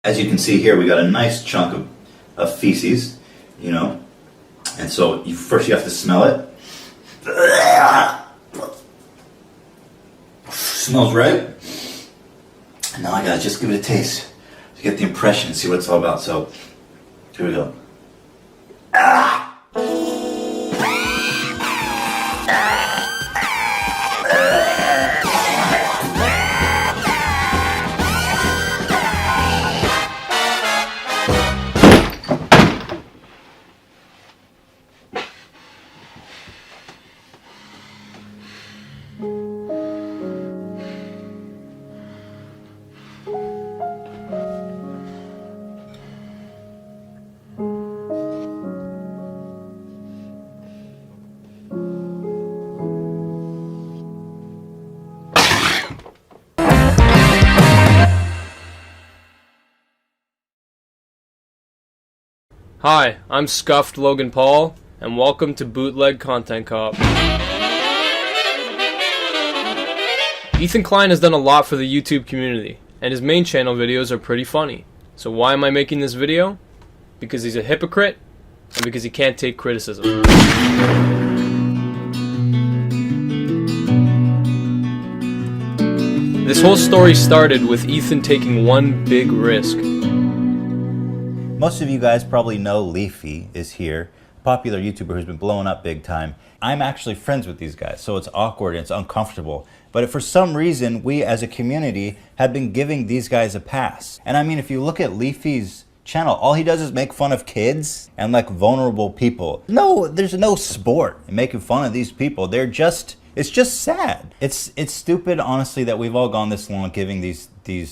As you can see here, we got a nice chunk of feces, you know. And so first you have to smell it. Smells right. And now I gotta just give it a taste to get the impression, see what it's all about. So here we go. Hi, I'm Scuffed Logan Paul, and welcome to Bootleg Content Cop. Ethan Klein has done a lot for the YouTube community, and his main channel videos are pretty funny. So why am I making this video? Because he's a hypocrite, and because he can't take criticism. This whole story started with Ethan taking one big risk. Most of you guys probably know Leafy is here, a popular YouTuber who's been blowing up big time. I'm actually friends with these guys, so it's awkward and it's uncomfortable. But for some reason, we as a community have been giving these guys a pass. And I mean, if you look at Leafy's channel, all he does is make fun of kids and like vulnerable people. No, there's no sport in making fun of these people. It's just sad. It's stupid, honestly, that we've all gone this long giving these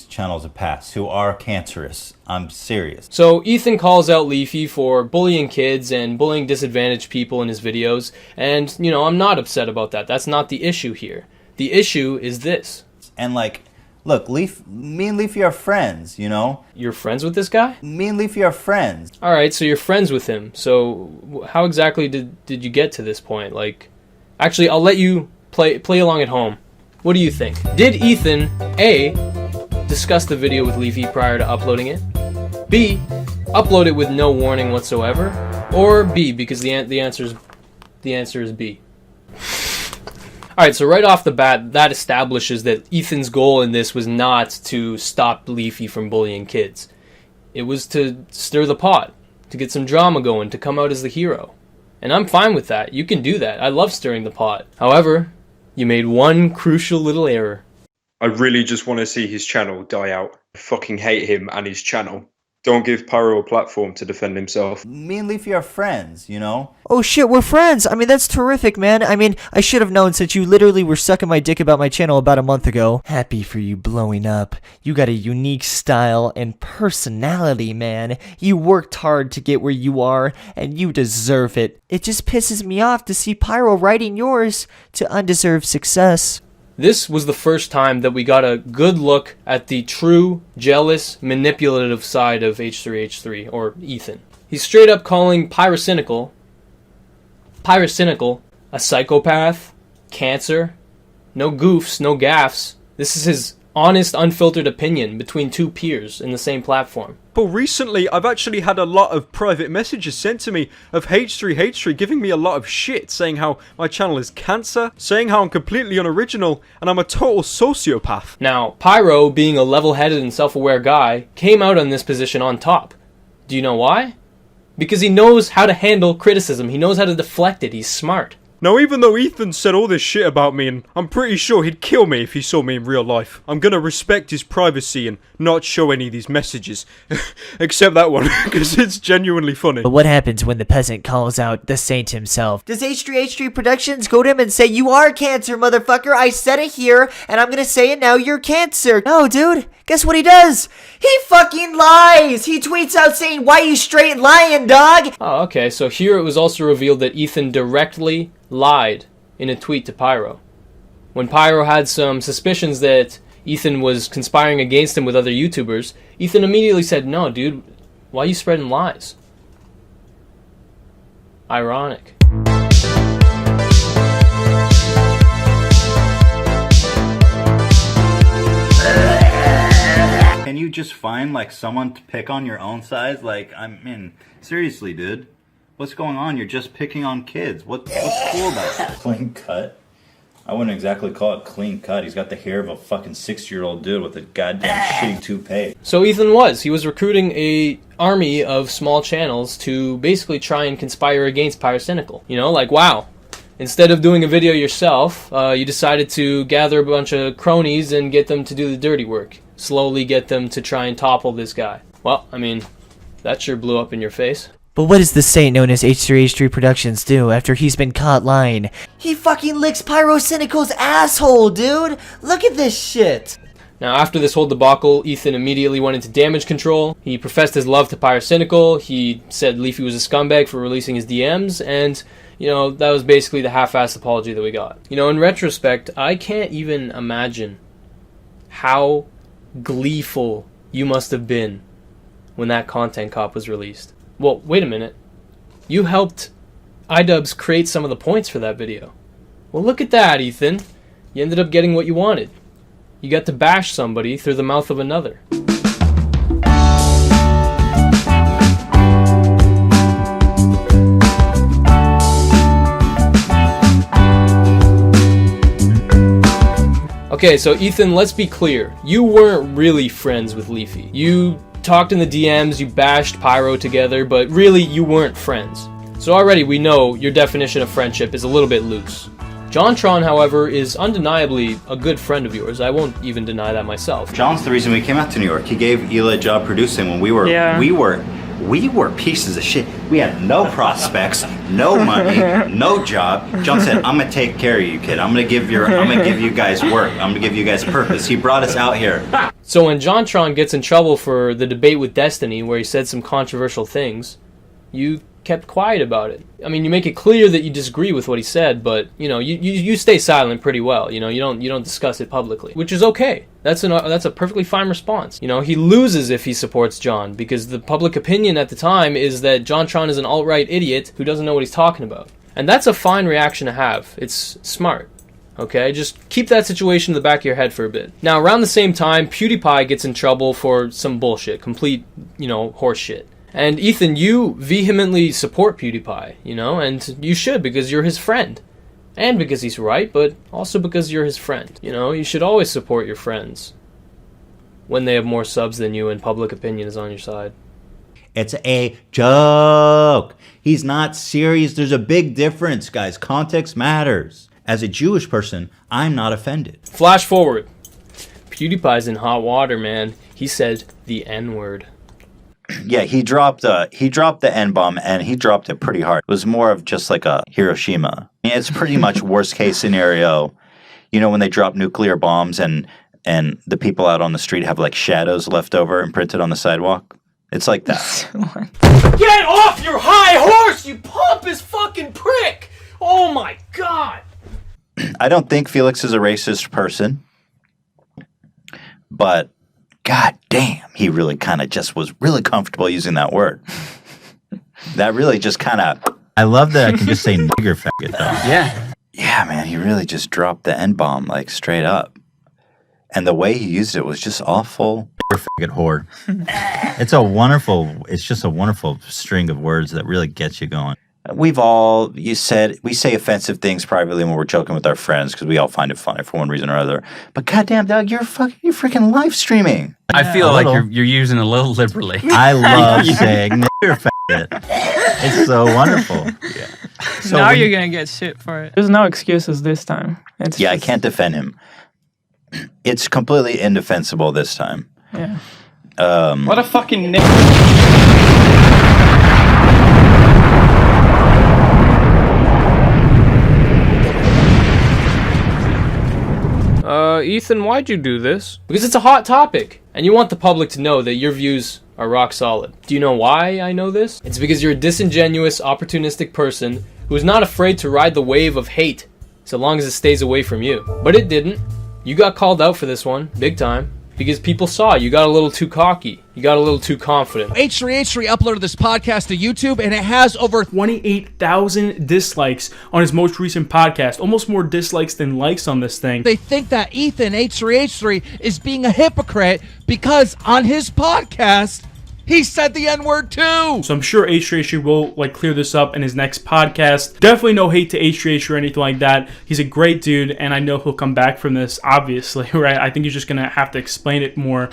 channels a pass who are cancerous. I'm serious. So Ethan calls out Leafy for bullying kids and bullying disadvantaged people in his videos, and you know, I'm not upset about that. That's not the issue here. The issue is this. And like, look, me and Leafy are friends, you know? You're friends with this guy? Me and Leafy are friends. Alright, so you're friends with him. So how exactly did you get to this point? Like, actually, I'll let you play along at home. What do you think? Did Ethan, A, discuss the video with Leafy prior to uploading it? B, upload it with no warning whatsoever? Or B, because the answer is B. Alright, so right off the bat, that establishes that Ethan's goal in this was not to stop Leafy from bullying kids. It was to stir the pot, to get some drama going, to come out as the hero. And I'm fine with that. You can do that. I love stirring the pot. However, you made one crucial little error. I really just want to see his channel die out. I fucking hate him and his channel. Don't give Pyro a platform to defend himself. Me and Leafy are friends, you know? Oh shit, we're friends! I mean, that's terrific, man. I mean, I should have known since you literally were sucking my dick about my channel about a month ago. Happy for you blowing up. You got a unique style and personality, man. You worked hard to get where you are, and you deserve it. It just pisses me off to see Pyro writing yours to undeserved success. This was the first time that we got a good look at the true, jealous, manipulative side of H3H3, or Ethan. He's straight up calling Pyrocynical a psychopath, cancer, no goofs, no gaffes. This is his honest, unfiltered opinion between two peers in the same platform. But recently, I've actually had a lot of private messages sent to me of H3H3 giving me a lot of shit, saying how my channel is cancer, saying how I'm completely unoriginal, and I'm a total sociopath. Now, Pyro, being a level-headed and self-aware guy, came out on this position on top. Do you know why? Because he knows how to handle criticism. He knows how to deflect it. He's smart. Now, even though Ethan said all this shit about me, and I'm pretty sure he'd kill me if he saw me in real life, I'm gonna respect his privacy and not show any of these messages. Except that one, because it's genuinely funny. But what happens when the peasant calls out the saint himself? Does H3H3productions go to him and say, "You are cancer, motherfucker, I said it here, and I'm gonna say it now, you're cancer"? No, dude. Guess what he does? He fucking lies! He tweets out saying, "Why you straight lying, dog?" Oh, okay, so here it was also revealed that Ethan directly lied in a tweet to Pyro. When Pyro had some suspicions that Ethan was conspiring against him with other YouTubers, Ethan immediately said, "No, dude, why are you spreading lies?" Ironic. Can you just find like someone to pick on your own size? Like, I mean, seriously, dude. What's going on? You're just picking on kids. What's cool about that? Clean cut? I wouldn't exactly call it clean cut. He's got the hair of a fucking 60-year-old dude with a goddamn shitty toupee. So Ethan was recruiting a army of small channels to basically try and conspire against Pyrocynical. You know, like, wow. Instead of doing a video yourself, you decided to gather a bunch of cronies and get them to do the dirty work. Slowly get them to try and topple this guy. Well, I mean, that sure blew up in your face. But what does the saint known as H3H3productions do after he's been caught lying? He fucking licks Pyrocynical's asshole, dude! Look at this shit! Now, after this whole debacle, Ethan immediately went into damage control. He professed his love to Pyrocynical. He said Leafy was a scumbag for releasing his DMs, and, you know, that was basically the half-assed apology that we got. You know, in retrospect, I can't even imagine how gleeful you must have been when that content cop was released. Well, wait a minute. You helped iDubbbz create some of the points for that video. Well, look at that, Ethan. You ended up getting what you wanted. You got to bash somebody through the mouth of another. Okay, so Ethan, let's be clear. You weren't really friends with Leafy. You talked in the DMs, you bashed Pyro together, but really you weren't friends. So already we know your definition of friendship is a little bit loose. JonTron, however, is undeniably a good friend of yours. I won't even deny that myself. John's the reason we came out to New York. He gave Ela a job producing when we were pieces of shit. We had no prospects, no money, no job. John said, "I'm gonna take care of you, kid. I'm gonna give you guys work. I'm gonna give you guys purpose." He brought us out here. So when JonTron gets in trouble for the debate with Destiny, where he said some controversial things, you kept quiet about it. I mean, you make it clear that you disagree with what he said, but you know, you stay silent pretty well. You know, you don't discuss it publicly, which is okay. That's a perfectly fine response. You know, he loses if he supports John, because the public opinion at the time is that JonTron is an alt-right idiot who doesn't know what he's talking about. And that's a fine reaction to have. It's smart. Okay, just keep that situation in the back of your head for a bit. Now, around the same time, PewDiePie gets in trouble for some bullshit, complete, you know, horse shit. And Ethan, you vehemently support PewDiePie, you know, and you should, because you're his friend. And because he's right, but also because you're his friend. You know, you should always support your friends when they have more subs than you and public opinion is on your side. It's a joke. He's not serious. There's a big difference, guys. Context matters. As a Jewish person, I'm not offended. Flash forward. PewDiePie's in hot water, man. He said the N-word. Yeah, he dropped the N-bomb, and he dropped it pretty hard. It was more of just like a Hiroshima. It's pretty much worst case scenario. You know, when they drop nuclear bombs and the people out on the street have like shadows left over imprinted on the sidewalk. It's like that. Get off your high horse, you pompous fucking prick! Oh my god! I don't think Felix is a racist person, but god damn, he really kind of just was really comfortable using that word. That really just kind of... I love that I can just say nigger faggot, though. Yeah. Yeah, man, he really just dropped the N-bomb, like, straight up. And the way he used it was just awful. Nigger faggot whore. It's just a wonderful string of words that really gets you going. We say offensive things privately when we're joking with our friends because we all find it funny for one reason or other. But goddamn, Doug, you're freaking live streaming. I feel like you're using it a little liberally. I love saying nigger faggot. It's so wonderful. Yeah. So now you're gonna get shit for it. There's no excuses this time. I can't defend him. It's completely indefensible this time. Yeah. What a fucking Ethan, why'd you do this? Because it's a hot topic, and you want the public to know that your views are rock solid. Do you know why I know this? It's because you're a disingenuous, opportunistic person who is not afraid to ride the wave of hate, so long as it stays away from you. But it didn't. You got called out for this one, big time. because people saw you got a little too cocky. You got a little too confident. H3H3 uploaded this podcast to YouTube, and it has over 28,000 dislikes on his most recent podcast. Almost more dislikes than likes on this thing. They think that Ethan H3H3 is being a hypocrite because on his podcast, he said the N-word too. So I'm sure H3H3 will clear this up in his next podcast. Definitely no hate to H3H3 or anything like that. He's a great dude, and I know he'll come back from this, obviously, right? I think he's just going to have to explain it more.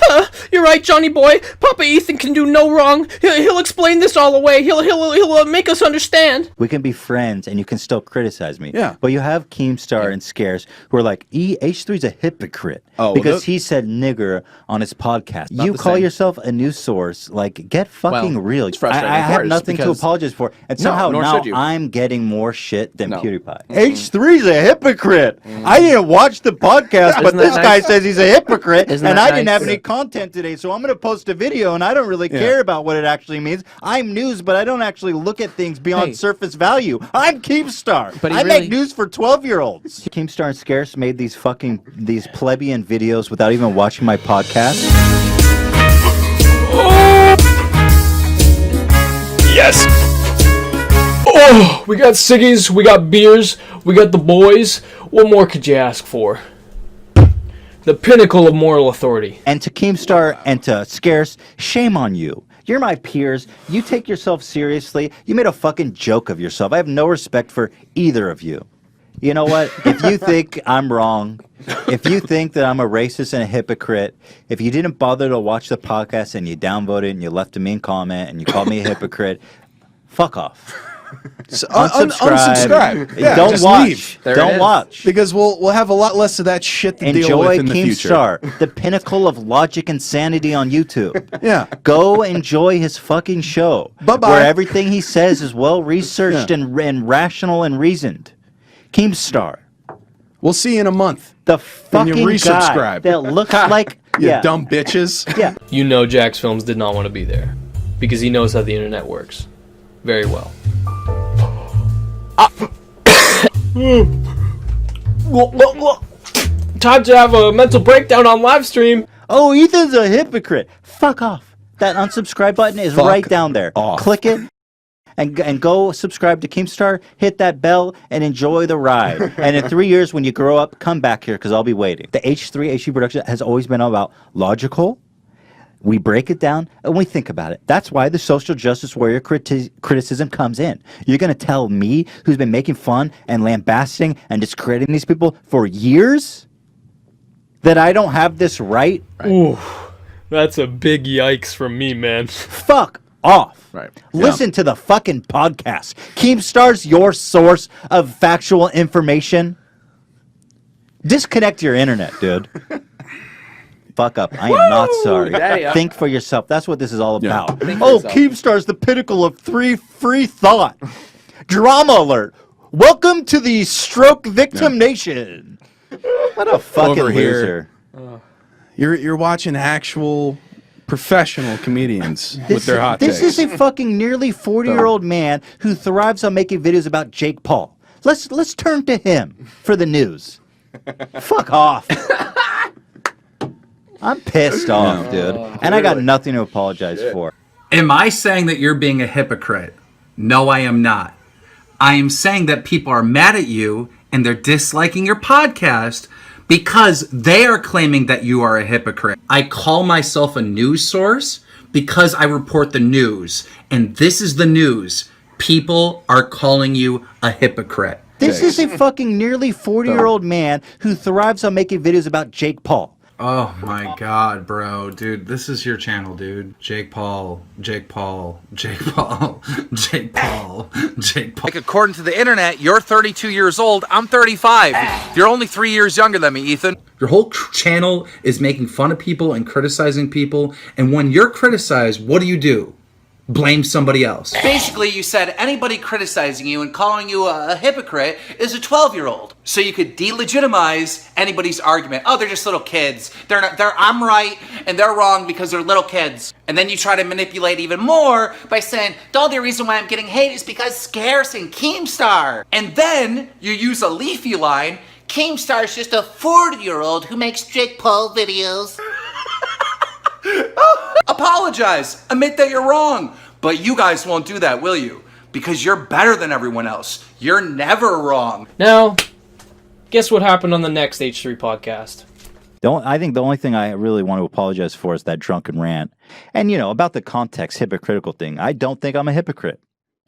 You're right, Johnny boy. Papa Ethan can do no wrong. He'll explain this all away. He'll make us understand. We can be friends and you can still criticize me. Yeah. But you have Keemstar and Scarce who are like, H3's a hypocrite because he said nigger on his podcast. You call yourself a news source, get fucking real. I have nothing to apologize for. And somehow now I'm getting more shit than PewDiePie. H3's a hypocrite. I didn't watch the podcast, but this guy says he's a hypocrite, and I didn't have any content today, so I'm going to post a video, and I don't really care about what it actually means. I'm news, but I don't actually look at things beyond surface value. I'm Keemstar. But I make news for 12-year-olds. Keemstar and Scarce made these plebeian videos without even watching my podcast. Yes! Oh, we got ciggies, we got beers, we got the boys. What more could you ask for? The pinnacle of moral authority. And to Keemstar and to Scarce, shame on you. You're my peers. You take yourself seriously. You made a fucking joke of yourself. I have no respect for either of you. You know what? If you think I'm wrong, if you think that I'm a racist and a hypocrite, if you didn't bother to watch the podcast and you downvoted and you left a mean comment and you called me a hypocrite, fuck off. So, unsubscribe. Yeah, don't just watch. Leave. Don't watch. Because we'll have a lot less of that shit to deal with in the future. Enjoy Keemstar, the pinnacle of logic and sanity on YouTube. Yeah. Go enjoy his fucking show. Bye-bye. Where everything he says is well researched and rational and reasoned. Keemstar. We'll see you in a month. The fucking you resubscribe. guy that looks like you dumb bitches. Yeah. You know Jax Films did not want to be there because he knows how the internet works very well. Time to have a mental breakdown on live stream. Oh, Ethan's a hypocrite. Fuck off. That unsubscribe button is right down there. Click it. And go subscribe to Keemstar, hit that bell, and enjoy the ride. And in 3 years, when you grow up, come back here, because I'll be waiting. The H3H3 production has always been about logical. We break it down, and we think about it. That's why the social justice warrior criticism comes in. You're going to tell me, who's been making fun and lambasting and discrediting these people for years, that I don't have this right? Ooh, that's a big yikes from me, man. Fuck off. Right. Listen to the fucking podcast. Keemstar's your source of factual information. Disconnect your internet, dude. Fuck up. I am not sorry. Think for yourself. That's what this is all about. Oh, Keemstar's the pinnacle of free thought. Drama alert. Welcome to the stroke victim nation. What a fucking loser. You're watching actual professional comedians with their hot takes. This is a fucking nearly 40-year-old man who thrives on making videos about Jake Paul. Let's turn to him for the news. Fuck off. I'm pissed off, dude. And I got nothing to apologize for. Am I saying that you're being a hypocrite? No, I am not. I am saying that people are mad at you and they're disliking your podcast because they are claiming that you are a hypocrite. I call myself a news source because I report the news. And this is the news. People are calling you a hypocrite. This is a fucking nearly 40-year-old man who thrives on making videos about Jake Paul. Oh my god, bro. Dude, this is your channel, dude. Jake Paul. Like, according to the internet, you're 32 years old. I'm 35. You're only 3 years younger than me, Ethan. Your whole channel is making fun of people and criticizing people. And when you're criticized, what do? Blame somebody else. Basically, you said anybody criticizing you and calling you a hypocrite is a 12-year-old. So you could delegitimize anybody's argument. Oh, they're just little kids. I'm right and they're wrong because they're little kids. And then you try to manipulate even more by saying, the only reason why I'm getting hate is because Scarce and Keemstar. And then you use a leafy line. Keemstar's just a 40-year-old who makes Jake Paul videos. Apologize. Admit that you're wrong. But you guys won't do that, will you? Because you're better than everyone else. You're never wrong. Now, guess what happened on the next H3 podcast? I think the only thing I really want to apologize for is that drunken rant. And, about the context hypocritical thing, I don't think I'm a hypocrite.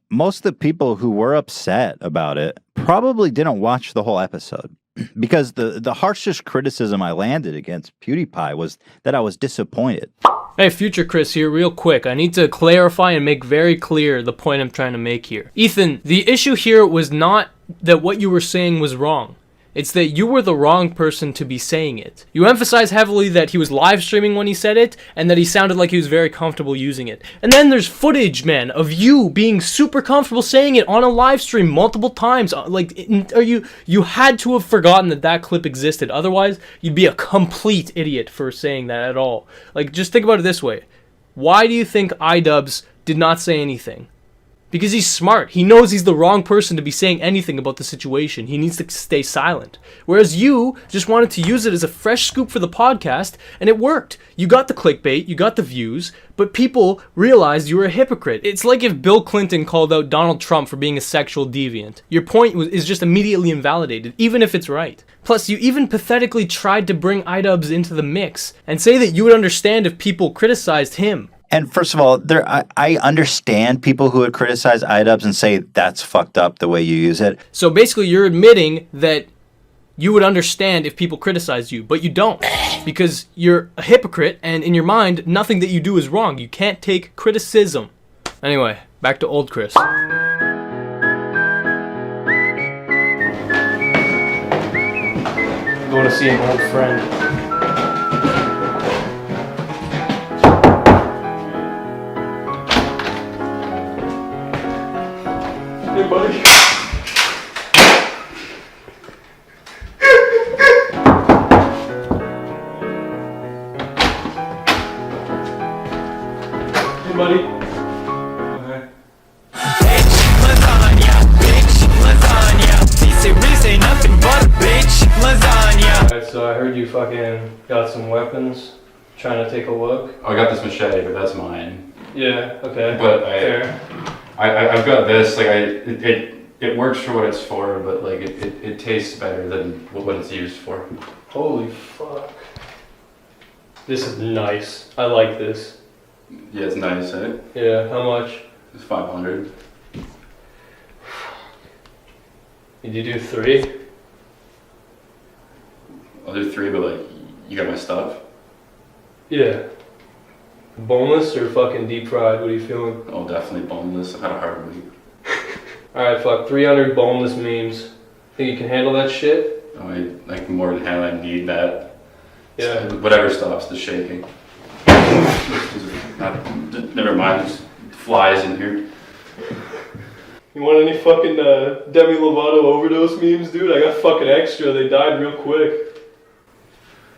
Most of the people who were upset about it probably didn't watch the whole episode. Because the harshest criticism I landed against PewDiePie was that I was disappointed. Hey, Future Chris here, real quick. I need to clarify and make very clear the point I'm trying to make here. Ethan, the issue here was not that what you were saying was wrong. It's that you were the wrong person to be saying it. You emphasize heavily that he was live streaming when he said it, and that he sounded like he was very comfortable using it. And then there's footage, man, of you being super comfortable saying it on a live stream multiple times. You had to have forgotten that clip existed. Otherwise, you'd be a complete idiot for saying that at all. Just think about it this way. Why do you think iDubbbz did not say anything? Because he's smart. He knows he's the wrong person to be saying anything about the situation. He needs to stay silent. Whereas you just wanted to use it as a fresh scoop for the podcast, and it worked. You got the clickbait, you got the views, but people realized you were a hypocrite. It's like if Bill Clinton called out Donald Trump for being a sexual deviant. Your point is just immediately invalidated, even if it's right. Plus, you even pathetically tried to bring iDubbbz into the mix and say that you would understand if people criticized him. And first of all, I understand people who would criticize iDubbbz and say that's fucked up the way you use it. So basically, you're admitting that you would understand if people criticize you, but you don't. Because you're a hypocrite, and in your mind, nothing that you do is wrong. You can't take criticism. Anyway, back to old Chris. Going to see an old friend. Hey, buddy. Hey, buddy. Okay. Bitch, lasagna. Bitch, lasagna. They really say nothing but a bitch, lasagna. Alright, so I heard you fucking got some weapons. Trying to take a look. Oh, I got this machete, but that's mine. Yeah, okay. But fair. I've got this. It works for what it's for, but it tastes better than what it's used for. Holy fuck. This is nice. I like this. Yeah, it's nice, eh? Yeah, how much? It's 500. Did you do 3? I'll do 3, but you got my stuff? Yeah. Boneless or fucking deep fried? What are you feeling? Oh, definitely boneless. I've had a hard week. Alright, fuck. 300 boneless memes. Think you can handle that shit? Oh, I can more than handle. I need that. Yeah. So whatever stops the shaking. Never mind. There's flies in here. You want any fucking Demi Lovato overdose memes, dude? I got fucking extra. They died real quick.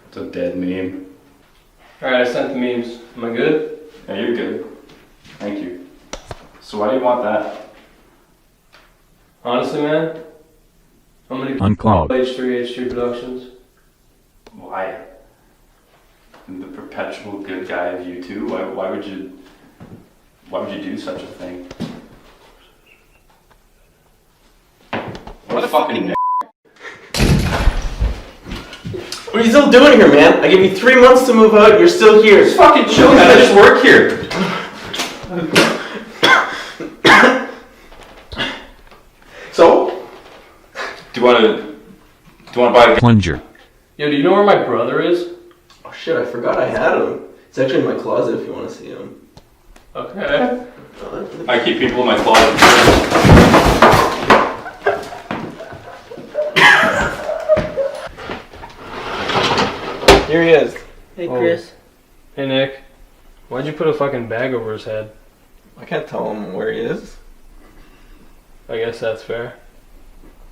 It's a dead meme. Alright, I sent the memes. Am I good? Yeah, you're good. Thank you. So why do you want that? Honestly, man, I'm gonna Uncloud. H3H3productions. Why? I'm the perpetual good guy of you too. Why would you do such a thing? What a fucking What are you still doing here, man? I gave you 3 months to move out, you're still here. Just fucking chill, man. I just work here. So? Do you want to buy a Plunger. Yo, do you know where my brother is? Oh shit, I forgot I had him. It's actually in my closet if you want to see him. Okay. I keep people in my closet. Here he is. Hey, Chris. Hey, Nick. Why'd you put a fucking bag over his head? I can't tell him where he is. I guess that's fair.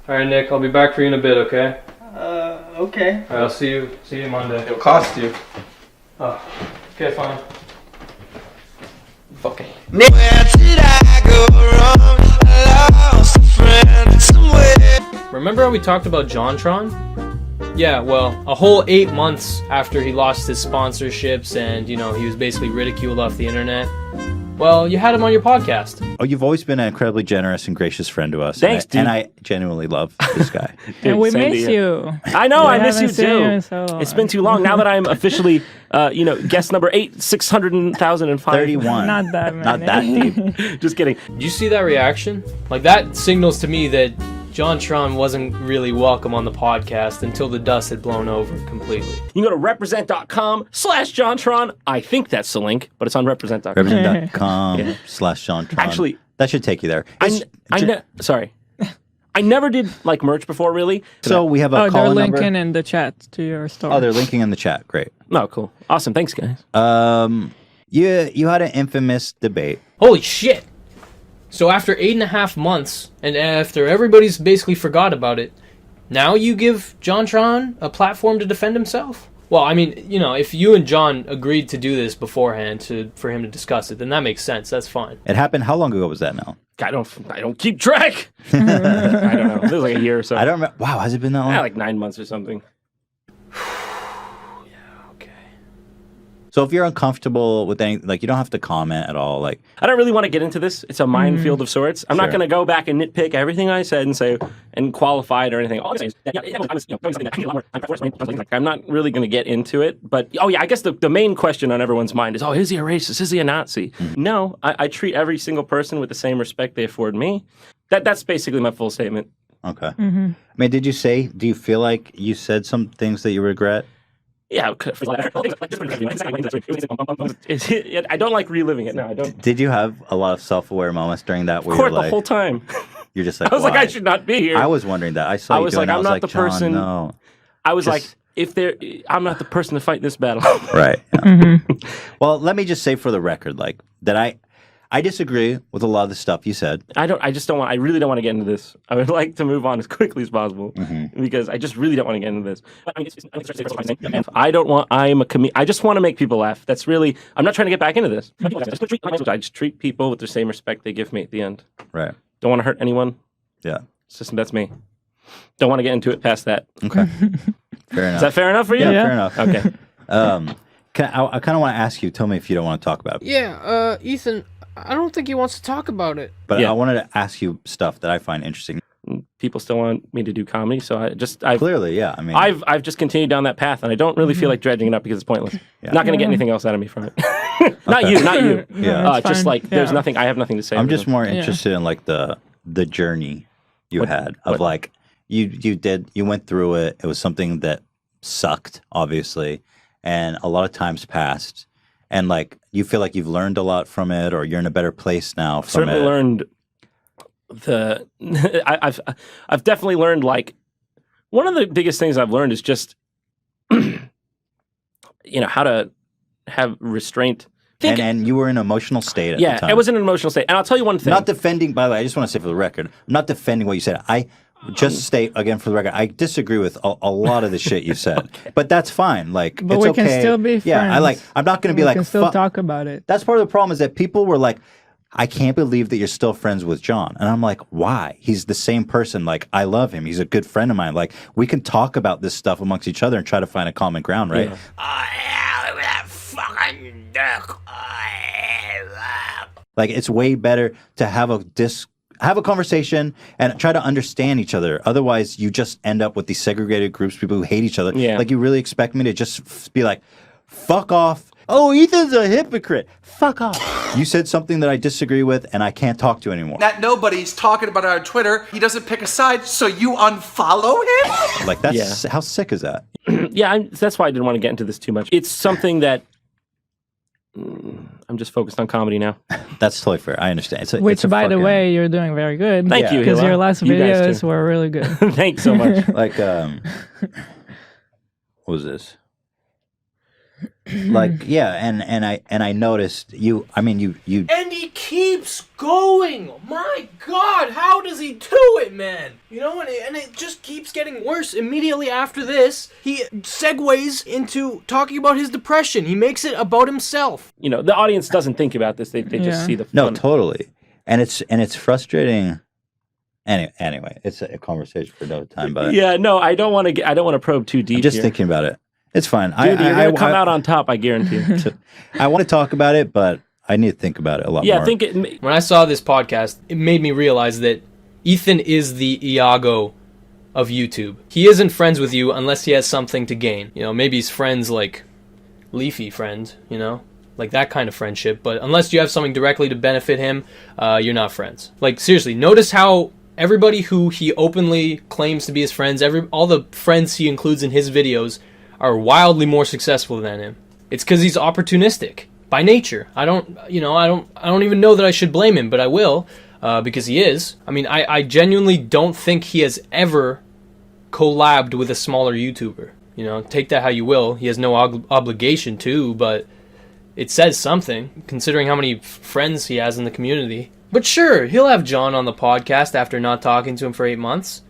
Alright, Nick, I'll be back for you in a bit, okay? Okay. Alright, I'll see you Monday. It'll cost you. Oh, okay, fine. Fucking. Where did I go wrong? I lost a friend somewhere. Remember how we talked about JonTron? Yeah, well, a whole 8 months after he lost his sponsorships and, he was basically ridiculed off the internet. Well, you had him on your podcast. Oh, you've always been an incredibly generous and gracious friend to us. Thanks, dude. And I genuinely love this guy. And we same to miss you. you. I know, I miss you haven't seen too. you in so long. It's been too long. Now that I'm officially, guest number 600,005. 31. Not that many. Not that deep. Just kidding. Did you see that reaction? Like, that signals to me that JonTron wasn't really welcome on the podcast until the dust had blown over completely. You can go to represent.com/JonTron. I think that's the link, but it's on represent.com. Represent.com/JonTron. Actually, that should take you there. Sorry. I never did like merch before, really. So we have a they're call number. linking in the chat to your store. Oh, they're linking in the chat. Great. Oh, cool. Awesome. Thanks, guys. You had an infamous debate. Holy shit! So after 8.5 months, and after everybody's basically forgot about it, now you give JonTron a platform to defend himself? Well, I mean, if you and John agreed to do this beforehand for him to discuss it, then that makes sense. That's fine. It happened. How long ago was that now? I don't keep track. I don't know. It was like a year or so. I don't remember. Wow, has it been that long? Yeah, like 9 months or something. So if you're uncomfortable with anything, like, you don't have to comment at all. Like, I don't really want to get into this. It's a minefield of sorts. I'm not going to go back and nitpick everything I said and say and qualify it or anything. All I'm saying is that, I'm not really going to get into it. But I guess the main question on everyone's mind is, is he a racist? Is he a Nazi? No, I treat every single person with the same respect they afford me. That's basically my full statement. Okay. I mean, do you feel like you said some things that you regret? Yeah, I don't like reliving it. No, I don't. Did you have a lot of self-aware moments during that? Of course, the whole time. You're just like, I was like, I should not be here. I was wondering that. I saw you doing it. I was like, John, no. I was like, I'm not the person to fight this battle. Right. Yeah. Well, let me just say for the record, like, that I disagree with a lot of the stuff you said. I really don't want to get into this. I would like to move on as quickly as possible because I just really don't want to get into this. I just want to make people laugh. That's really, I'm not trying to get back into this. I just treat people with the same respect they give me at the end. Right. Don't want to hurt anyone. Yeah. That's me. Don't want to get into it past that. Okay. Fair enough. Is that fair enough for you? Yeah, fair enough. Okay. I kind of want to ask you, tell me if you don't want to talk about it. Yeah, Ethan, I don't think he wants to talk about it. But I wanted to ask you stuff that I find interesting. People still want me to do comedy, so clearly, yeah. I mean, I've just continued down that path, and I don't really feel like dredging it up because it's pointless. Yeah. Not going to get anything else out of me from it. Not you. Yeah. Just like there's nothing. I have nothing to say. I'm just more interested in like the journey you had of like you went through it. It was something that sucked, obviously, and a lot of times passed, and like you feel like you've learned a lot from it, or you're in a better place now. From certainly it. Learned I've definitely learned, like, one of the biggest things I've learned is just how to have restraint. And you were in an emotional state at the time. Yeah, I was in an emotional state. And I'll tell you one thing. Not defending, by the way, I just want to say for the record, I'm not defending what you said. I just state, again, for the record, I disagree with a lot of the shit you said. Okay. But that's fine. Like, but it's we okay. can still be friends. Yeah, I'm not going to be like... We can still talk about it. That's part of the problem is that people were like, I can't believe that you're still friends with John. And I'm like, why? He's the same person. Like, I love him. He's a good friend of mine. Like, we can talk about this stuff amongst each other and try to find a common ground, right? Like, it's way better to have a conversation and try to understand each other. Otherwise, you just end up with these segregated groups, people who hate each other. Yeah. Like, you really expect me to just be like, fuck off. Oh, Ethan's a hypocrite. Fuck off. You said something that I disagree with, and I can't talk to you anymore. That nobody's talking about it on Twitter. He doesn't pick a side, so you unfollow him? Like, that's how sick is that? That's why I didn't want to get into this too much. It's something that I'm just focused on comedy now. That's totally fair. I understand. Which, by the way, you're doing very good. Thank you. Because your last You guys videos too. were really good. Thanks so much. Like, what was this? Like, yeah, and I noticed you. I mean, you. And he keeps going. My God, how does he do it, man? You know, and it just keeps getting worse. Immediately after this, he segues into talking about his depression. He makes it about himself. You know, the audience doesn't think about this. They just see the fun. No, totally. And it's frustrating Anyway, it's a conversation for another time. But Yeah, no, I don't want to probe too deep. I'm just here. thinking about it. It's fine. Dude, you're gonna come out on top, I guarantee. I want to talk about it, but I need to think about it a lot Yeah, more. I think it. When I saw this podcast, it made me realize that Ethan is the Iago of YouTube. He isn't friends with you unless he has something to gain. You know, maybe he's friends like Leafy friend, you know? Like that kind of friendship. But unless you have something directly to benefit him, you're not friends. Like, seriously, notice how everybody who he openly claims to be his friends, all the friends he includes in his videos are wildly more successful than him. It's because he's opportunistic by nature. I don't even know that I should blame him, but I will, because he is. I mean, I genuinely don't think he has ever collabed with a smaller YouTuber. You know, take that how you will. He has no obligation to, but it says something, considering how many friends he has in the community. But sure, he'll have John on the podcast after not talking to him for 8 months.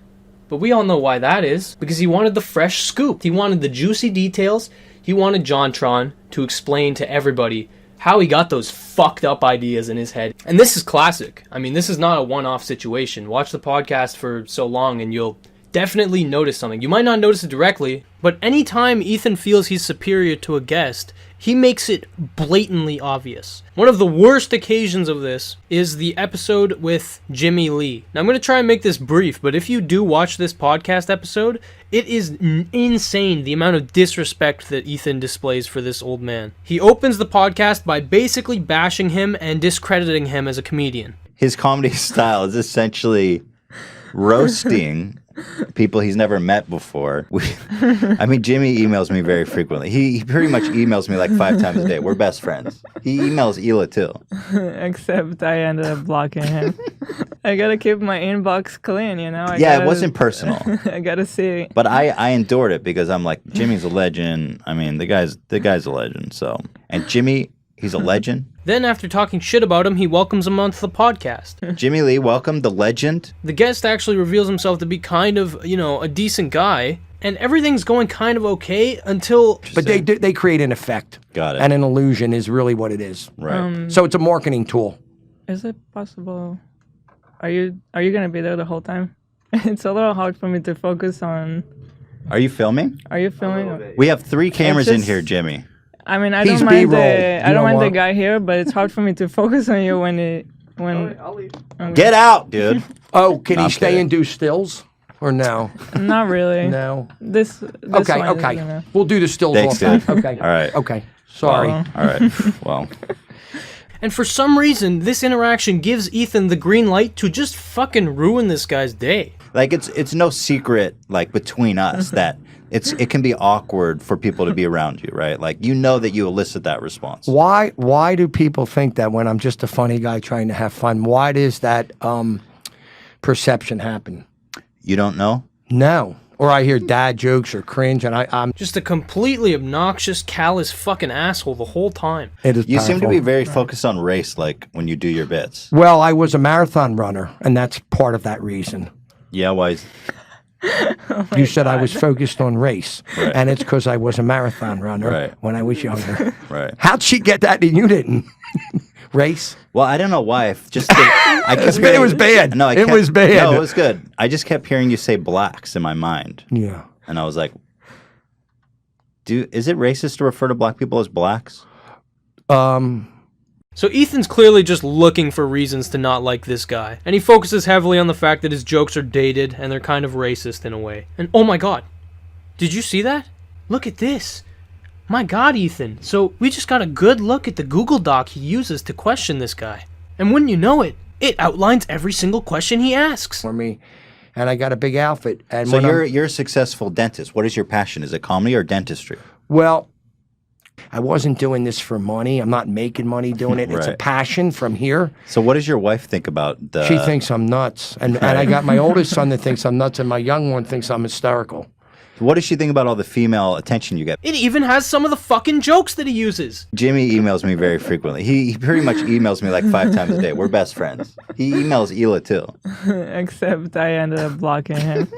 But we all know why that is. Because he wanted the fresh scoop. He wanted the juicy details. He wanted JonTron to explain to everybody how he got those fucked up ideas in his head. And this is classic. I mean, this is not a one-off situation. Watch the podcast for so long and you'll definitely notice something. You might not notice it directly, but anytime Ethan feels he's superior to a guest, he makes it blatantly obvious. One of the worst occasions of this is the episode with Jimmy Lee. Now, I'm going to try and make this brief, but if you do watch this podcast episode, it is insane the amount of disrespect that Ethan displays for this old man. He opens the podcast by basically bashing him and discrediting him as a comedian. His comedy style is essentially roasting people he's never met before. I mean, Jimmy emails me very frequently. He pretty much emails me like 5 times a day. We're best friends. He emails Hila too. Except I ended up blocking him. I gotta keep my inbox clean, you know? It wasn't personal. I gotta see. But I endured it because I'm like, Jimmy's a legend. I mean, the guy's a legend. So, and Jimmy, he's a legend. Then, after talking shit about him, he welcomes him onto the podcast. Jimmy Lee, welcome, the legend. The guest actually reveals himself to be kind of, a decent guy, and everything's going kind of okay until... But they create an effect. Got it. And an illusion is really what it is. Right. So it's a marketing tool. Is it possible? Are you gonna be there the whole time? It's a little hard for me to focus on... Are you filming? Are you filming? We have 3 cameras in here, Jimmy. I mean, I don't mind the guy here, but it's hard for me to focus on you when I'll leave. Get out, dude. Oh, can he stay kidding. and do stills? Or no? Not really. No. This Okay, one okay. is, We'll do the stills Thanks, off. dude. Okay. All right. Okay. Sorry. All right. Well. And for some reason, this interaction gives Ethan the green light to just fucking ruin this guy's day. Like, it's no secret, like, between us that it can be awkward for people to be around you, right? Like, you know that you elicit that response. Why do people think that when I'm just a funny guy trying to have fun? Why does that perception happen? You don't know? No. Or I hear dad jokes or cringe, and I'm just a completely obnoxious, callous fucking asshole the whole time. It is You seem to powerful. be very focused on race, like, when you do your bits. Well, I was a marathon runner, and that's part of that reason. Yeah, why? You said I was focused on race, Right. and it's because I was a marathon runner Right. when I was younger. Right. How'd she get that and you didn't? Race? Well, I don't know why. It was bad. No, It was bad. No, it was good. I just kept hearing you say blacks in my mind. Yeah. And I was like, is it racist to refer to black people as blacks? So Ethan's clearly just looking for reasons to not like this guy. And he focuses heavily on the fact that his jokes are dated and they're kind of racist in a way. And oh my god, did you see that? Look at this. My god, Ethan. So we just got a good look at the Google Doc he uses to question this guy. And wouldn't you know it, it outlines every single question he asks. For me. And I got a big outfit. And So when you're a successful dentist. What is your passion? Is it comedy or dentistry? Well, I wasn't doing this for money. I'm not making money doing it. It's a Right. passion from here. So what does your wife think about the... She thinks I'm nuts. And I got my oldest son that thinks I'm nuts, and my young one thinks I'm hysterical. What does she think about all the female attention you get? It even has some of the fucking jokes that he uses. Jimmy emails me very frequently. He pretty much emails me like 5 times a day. We're best friends. He emails Hila too. Except I ended up blocking him.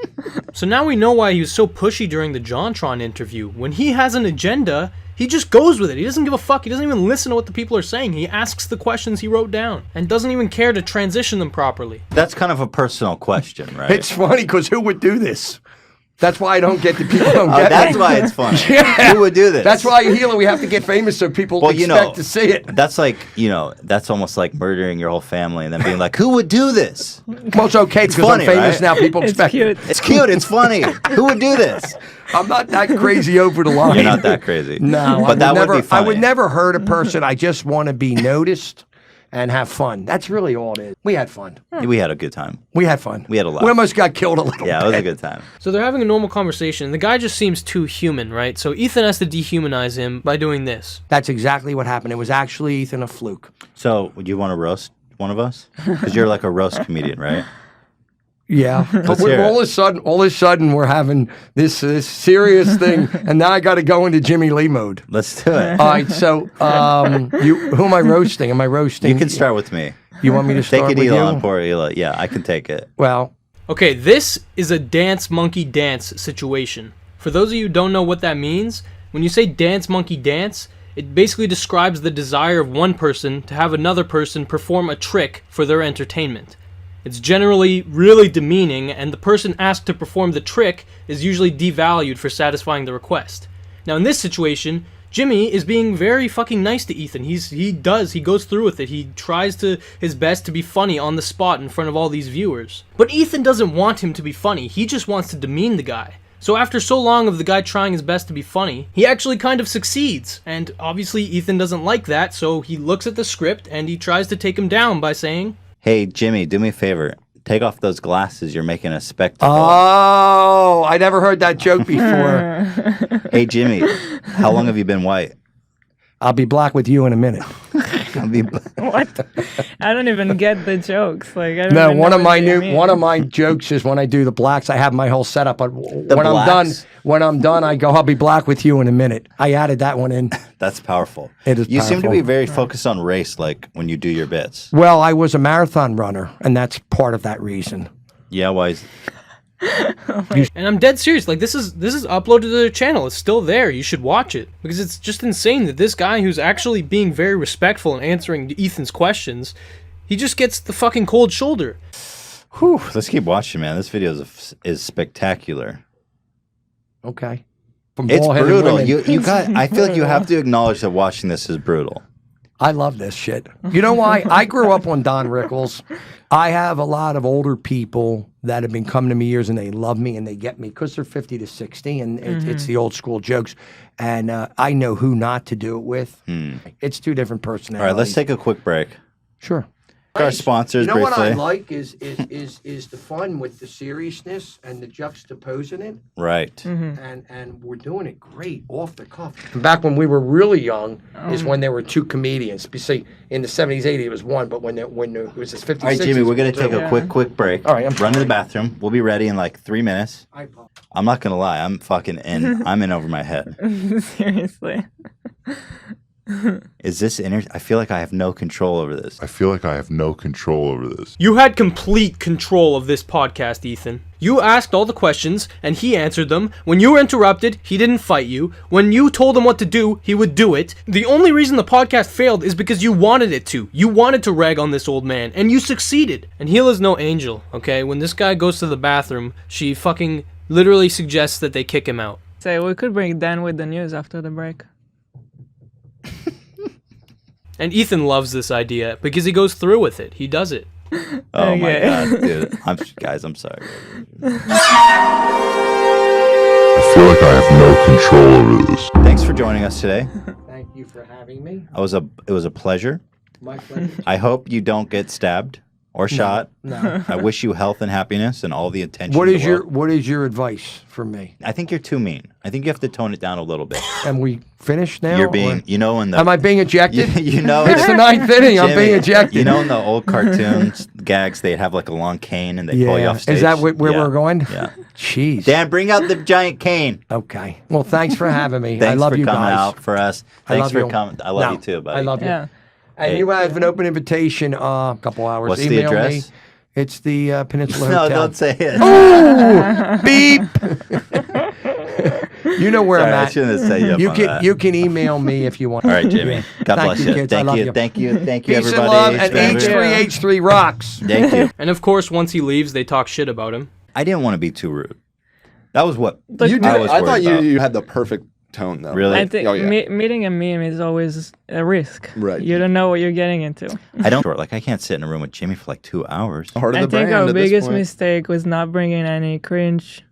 So now we know why he was so pushy during the JonTron interview. When he has an agenda, he just goes with it. He doesn't give a fuck. He doesn't even listen to what the people are saying. He asks the questions he wrote down and doesn't even care to transition them properly. That's kind of a personal question, right? It's funny because who would do this? That's why I don't get the people don't get That's it. why it's funny. Yeah. Who would do this? That's why Hila, we have to get famous so people expect to see it. That's like, that's almost like murdering your whole family and then being like, who would do this? Well, it's okay It's because I'm funny, famous right? now. People It's expect cute. It's cute. It's funny. Who would do this? I'm not that crazy over the line. You're not that crazy. No, but that would be funny. I would never hurt a person. I just want to be noticed and have fun. That's really all it is. We had fun. We had a good time. We had fun. We had a lot. We almost got killed a little Yeah, it bit. was a good time. So they're having a normal conversation, and the guy just seems too human, right? So Ethan has to dehumanize him by doing this. That's exactly what happened. It was actually, Ethan, a fluke. So, would you want to roast one of us? Because you're like a roast comedian, right? Yeah, but Let's hear all of a sudden, we're having this serious thing, and now I got to go into Jimmy Lee mode. Let's do it. All right, so who am I roasting? Am I roasting? You can start with me. You want me to start Take it with Hila on you? poor Hila. Yeah, I can take it. Well, Okay, this is a dance monkey dance situation. For those of you who don't know what that means, when you say dance monkey dance, it basically describes the desire of one person to have another person perform a trick for their entertainment. It's generally really demeaning, and the person asked to perform the trick is usually devalued for satisfying the request. Now in this situation, Jimmy is being very fucking nice to Ethan. He goes through with it. He tries his best to be funny on the spot in front of all these viewers. But Ethan doesn't want him to be funny. He just wants to demean the guy. So after so long of the guy trying his best to be funny, he actually kind of succeeds. And obviously Ethan doesn't like that, so he looks at the script and he tries to take him down by saying, Hey, Jimmy, do me a favor. Take off those glasses. You're making a spectacle. oh, I never heard that joke before. Hey, Jimmy, how long have you been white? I'll be black with you in a minute. What? I don't even get the jokes. Like, I don't No, even one know of what my they new mean. one of my jokes is when I do the blacks, I have my whole setup. But when blacks? I'm done, I go, I'll be black with you in a minute. I added that one in. That's powerful. It is You seem to powerful. be very focused on race, like when you do your bits. Well, I was a marathon runner, and that's part of that reason. Yeah, why? and I'm dead serious. Like this is uploaded to their channel. It's still there. You should watch it because it's just insane that this guy who's actually being very respectful and answering Ethan's questions, he just gets the fucking cold shoulder. Whew, let's keep watching, man. This video is spectacular. Okay. It's bald-headed brutal. women. You got. I feel like you have to acknowledge that watching this is brutal. I love this shit. You know why? I grew up on Don Rickles. I have a lot of older people that have been coming to me years and they love me and they get me because they're 50 to 60 and it's the old school jokes. And I know who not to do it with. It's two different All personalities. right, let's take a quick break. Sure. Our sponsors You know what I briefly. like is the fun with the seriousness and the juxtaposing it. Right. And we're doing it great off the cuff. Back when we were really young is when there were two comedians. You see, in the 70s, 80s, it was one, but when it was this 50s, All right, Jimmy, we're going to take a quick break. All right, I'm Run to the bathroom. We'll be ready in like 3 minutes. I'm not going to lie. I'm fucking in. I'm in over my head. Seriously. Is this I feel like I have no control over this. You had complete control of this podcast, Ethan. You asked all the questions, and he answered them. When you were interrupted, he didn't fight you. When you told him what to do, he would do it. The only reason the podcast failed is because you wanted it to. You wanted to rag on this old man, and you succeeded. And Hila's no angel, okay? When this guy goes to the bathroom, she fucking literally suggests that they kick him out. Say, we could bring Dan with the news after the break. And Ethan loves this idea because he goes through with it. He does it. Oh my god, dude. I'm sorry. I feel like I have no control over this. Thanks for joining us today. Thank you for having me. It was a pleasure. My pleasure. I hope you don't get stabbed or shot. No. I wish you health and happiness and all the attention. What in is the world. what is your advice for me? I think you're too mean. I think you have to tone it down a little bit. Am we finished now? You're being, in the. Am I being ejected? You know, it's the ninth inning. I'm Jimmy, being ejected. You know, in the old cartoons gags, they'd have like a long cane and they pull you off stage. Is that where Yeah. we're going? Yeah. Jeez. Dan, bring out the giant cane. Okay. Well, thanks for having me. Thanks I love for you coming guys. out for us. I Thanks love for you. coming. I love No, you too, buddy. I love you. Yeah. And Hey. you have an open invitation a couple hours. What's the Email address? me. It's the Peninsula No, Hotel. don't say it. Oh, beep. You know where Sorry, I'm I at. shouldn't have set you up on that. You can email me if you want. All right, Jimmy. God Thank bless you, you. kids. I Thank love you. you. Thank you. Thank you, Peace everybody. and love, and It's been- H3H3 rocks. Thank you. And of course, once he leaves, they talk shit about him. I didn't want to be too rude. That was what You I was I thought worried about. you had the perfect tone, though. Really? I think Oh, yeah. meeting a meme is always a risk. Right. You don't know what you're getting into. I don't like. I can't sit in a room with Jimmy for like 2 hours. Heart of I the think brand our at this biggest point. mistake was not bringing any cringe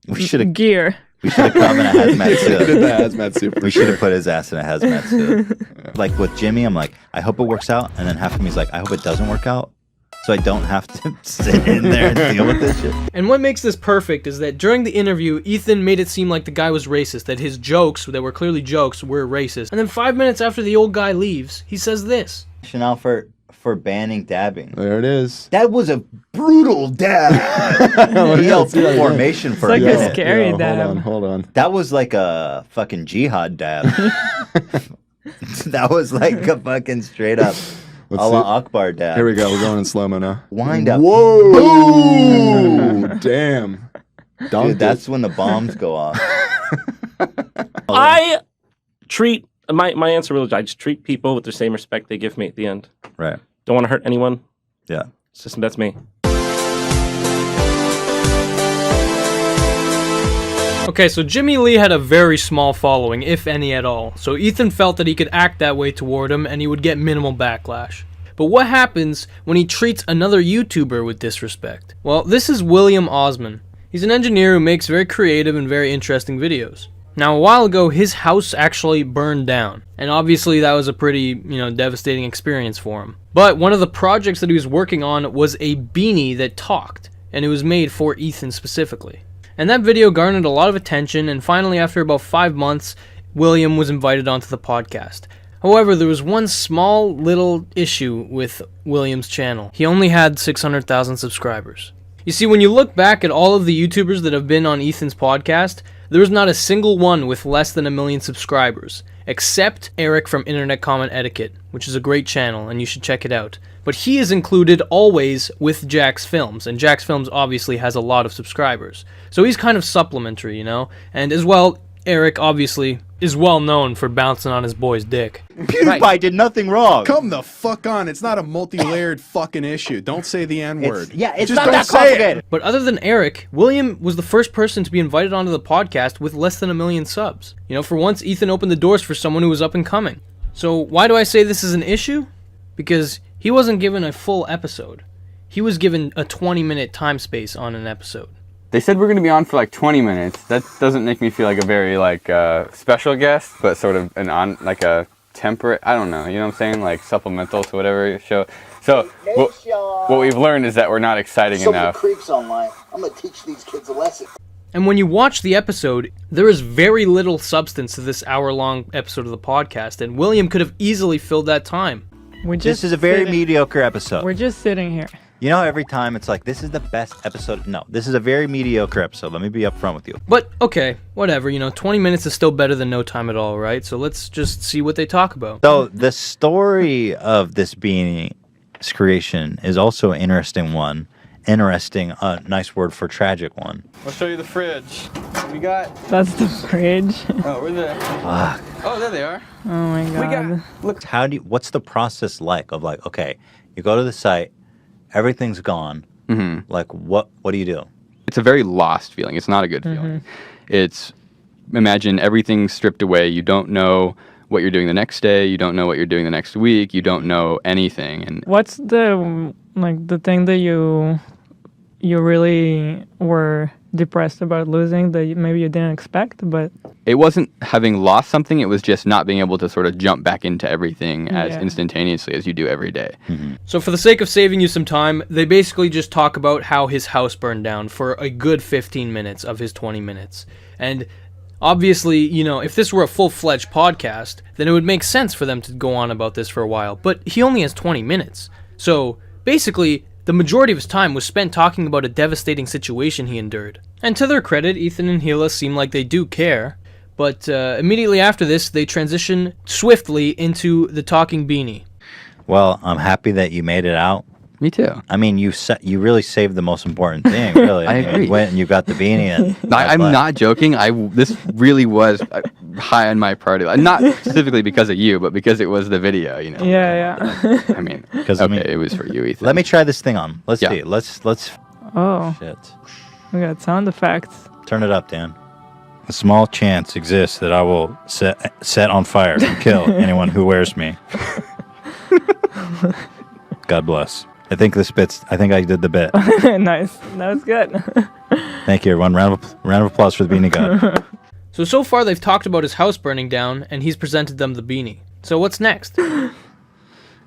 We should have. gear. We should have come in a hazmat suit. Did the hazmat suit for We should sure. have put his ass in a hazmat suit. Like with Jimmy, I'm like, I hope it works out, and then half of me's like, I hope it doesn't work out, so I don't have to sit in there and deal with this shit. And what makes this perfect is that during the interview, Ethan made it seem like the guy was racist, that his jokes, that were clearly jokes, were racist. And then 5 minutes after the old guy leaves, he says this. Rationale for banning dabbing. There it is. That was a brutal dab. He held see that again. formation for It's a like a minute. scary Yo, dab. Hold on. That was like a fucking jihad dab. That was like a fucking straight up Let's Allah see. Akbar dab. Here we go. We're going in slow-mo now. Wind up. Whoa! Damn. Dude, that's when the bombs go off. I treat my answer really. I just treat people with the same respect they give me at the end. Right. Don't want to hurt anyone. Yeah. It's just that's me. Okay, so Jimmy Lee had a very small following, if any at all, so Ethan felt that he could act that way toward him and he would get minimal backlash. But what happens when he treats another YouTuber with disrespect? Well, this is William Osman. He's an engineer who makes very creative and very interesting videos. Now, a while ago, his house actually burned down, and obviously that was a pretty, devastating experience for him. But one of the projects that he was working on was a beanie that talked, and it was made for Ethan specifically. And that video garnered a lot of attention, and finally, after about 5 months, William was invited onto the podcast. However, there was one small little issue with William's channel. He only had 600,000 subscribers. You see, when you look back at all of the YouTubers that have been on Ethan's podcast, there is not a single one with less than 1 million subscribers, except Eric from Internet Comment Etiquette, which is a great channel, and you should check it out. But he is included always with Jack's Films, and Jack's Films obviously has a lot of subscribers. So he's kind of supplementary, And as well, Eric obviously is well known for bouncing on his boy's dick. PewDiePie did nothing wrong. Come the fuck on. It's not a multi-layered fucking issue. Don't say the N-word. It's Just not don't that say it. complicated. But other than Eric, William was the first person to be invited onto the podcast with less than 1 million subs. For once, Ethan opened the doors for someone who was up and coming. So why do I say this is an issue? Because he wasn't given a full episode. He was given a 20-minute time space on an episode. They said we're going to be on for like 20 minutes. That doesn't make me feel like a very special guest, but sort of a temperate, I don't know, you know what I'm saying? Like supplemental to whatever show. So what we've learned is that we're not exciting enough. Creeps online. I'm going to teach these kids a lesson. And when you watch the episode, there is very little substance to this hour-long episode of the podcast, and William could have easily filled that time. This is a very mediocre episode. We're just sitting here. Every time it's like, this is the best episode. No, this is a very mediocre episode. Let me be upfront with you. But, okay, whatever, 20 minutes is still better than no time at all, right? So let's just see what they talk about. So the story of this beanie's creation is also an interesting one. Interesting, nice word for tragic one. I'll show you the fridge. What we got? That's the fridge. Oh, we're there. Fuck. Oh, there they are. Oh my god. Look, what's the process like of like, okay, you go to the site, everything's gone. Mm-hmm. Like, what do you do? It's a very lost feeling. It's not a good feeling. It's, imagine everything stripped away. You don't know what you're doing the next day. You don't know what you're doing the next week. You don't know anything. And What's the thing that you really were depressed about losing that maybe you didn't expect, but it wasn't having lost something. It was just not being able to sort of jump back into everything as Yeah. instantaneously as you do every day. So for the sake of saving you some time, they basically just talk about how his house burned down for a good 15 minutes of his 20 minutes. And obviously, if this were a full-fledged podcast, then it would make sense for them to go on about this for a while. But he only has 20 minutes. So basically, The majority of his time was spent talking about a devastating situation he endured. And to their credit, Ethan and Gila seem like they do care. But immediately after this, they transition swiftly into the talking beanie. Well, I'm happy that you made it out. Me too. I mean, you really saved the most important thing, really. I agree. You went and you got the beanie. And I'm not joking. This really was high on my priority. Not specifically because of you, but because it was the video, you know. Yeah. I mean, it was for you, Ethan. Let me try this thing on. Let's see. Let's. Oh. Shit. We got sound effects. Turn it up, Dan. A small chance exists that I will set on fire and kill anyone who wears me. God bless. I think I did the bit. Nice. That was good. Thank you, everyone. Round of applause for the beanie god. So far they've talked about his house burning down, and he's presented them the beanie. So what's next? All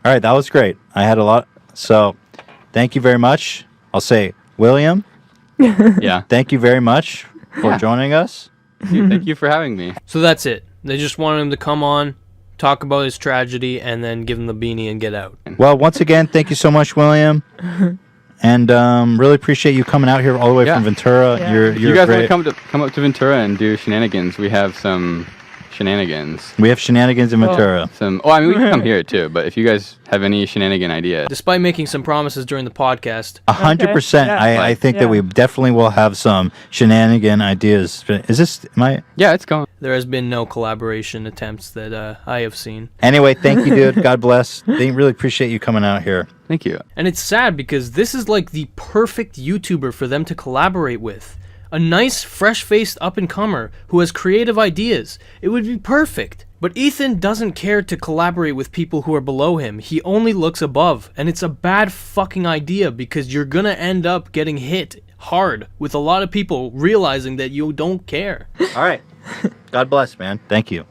right, that was great. I had a lot. So, thank you very much. I'll say, William. Yeah. Thank you very much for joining us. Thank you for having me. So that's it. They just wanted him to come on, talk about his tragedy, and then give him the beanie and get out. Well, once again, thank you so much, William. And really appreciate you coming out here all the way from Ventura. Yeah. You're You guys great. want to come up to Ventura and do shenanigans? We have some shenanigans. We have shenanigans in Ventura. I mean, we can come here too, but if you guys have any shenanigan ideas. Despite making some promises during the podcast. 100%. I think that we definitely will have some shenanigan ideas. Is this Yeah, it's going. There has been no collaboration attempts that I have seen. Anyway, thank you, dude. God bless. They really appreciate you coming out here. Thank you. And it's sad because this is like the perfect YouTuber for them to collaborate with. A nice, fresh-faced up-and-comer who has creative ideas. It would be perfect. But Ethan doesn't care to collaborate with people who are below him. He only looks above. And it's a bad fucking idea because you're gonna end up getting hit hard with a lot of people realizing that you don't care. All right. God bless, man. Thank you.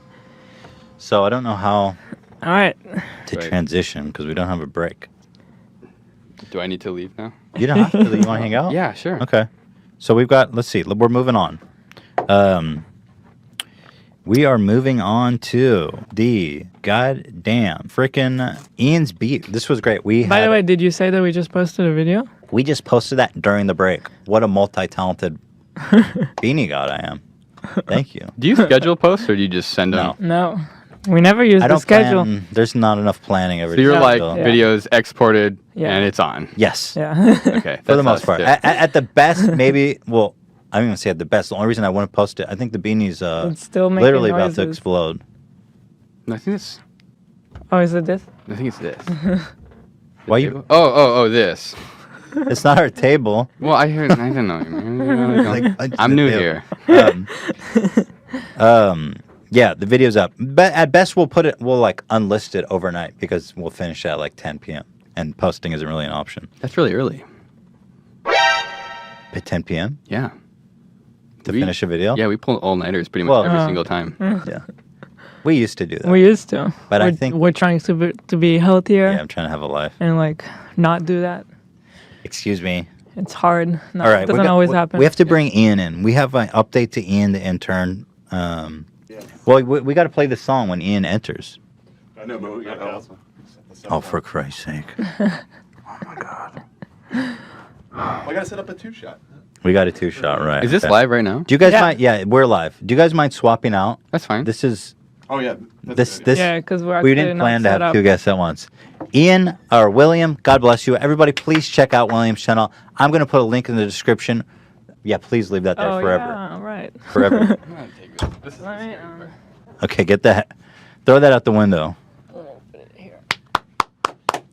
So I don't know how to transition because we don't have a break. Do I need to leave now? You don't have to. You want to hang out? Yeah, sure. Okay. So we've got, let's see, we're moving on. We are moving on to the goddamn freaking Ian's beat. This was great. By the way, did you say that we just posted a video? We just posted that during the break. What a multi-talented beanie god I am. Thank you. Do you schedule posts or do you just send them? No. We never use I the don't schedule. There's not enough planning every So you're time. like videos exported and it's on. Yes. Yeah. Okay. For the most us, part. too. At the best, maybe, well, I don't even say at the best. The only reason I wouldn't post it, I think the beanie's It's still making literally about to noises. explode. I think it's. Oh, is it this? I think it's this. Why you? Oh, this. It's not our table. Well, I don't know, man. I'm new here. Yeah, the video's up. But at best, we'll like unlist it overnight because we'll finish at like 10 p.m. and posting isn't really an option. That's really early. At 10 p.m. Yeah. To finish a video. Yeah, we pull all-nighters pretty much every single time. Yeah. We used to do that. We used to. But I think we're trying to be healthier. Yeah, I'm trying to have a life. And like not do that. Excuse me. It's hard. No, All right, it doesn't always happen. We have to bring Ian in. We have an update to Ian, the intern. Well, we got to play the song when Ian enters. I know, but we got to. Oh, for Christ's sake. I got to set up a 2-shot. We got a 2-shot, right. Is this live right now? Do you guys mind? Yeah, we're live. Do you guys mind swapping out? That's fine. This is... Oh, yeah. This. Yeah, because we're We actually didn't not plan to set have up. two guests at once. Ian, or William, God bless you. Everybody, please check out William's channel. I'm going to put a link in the description. Yeah, please leave that there forever. Yeah, right. Forever. Okay, get that. Throw that out the window. All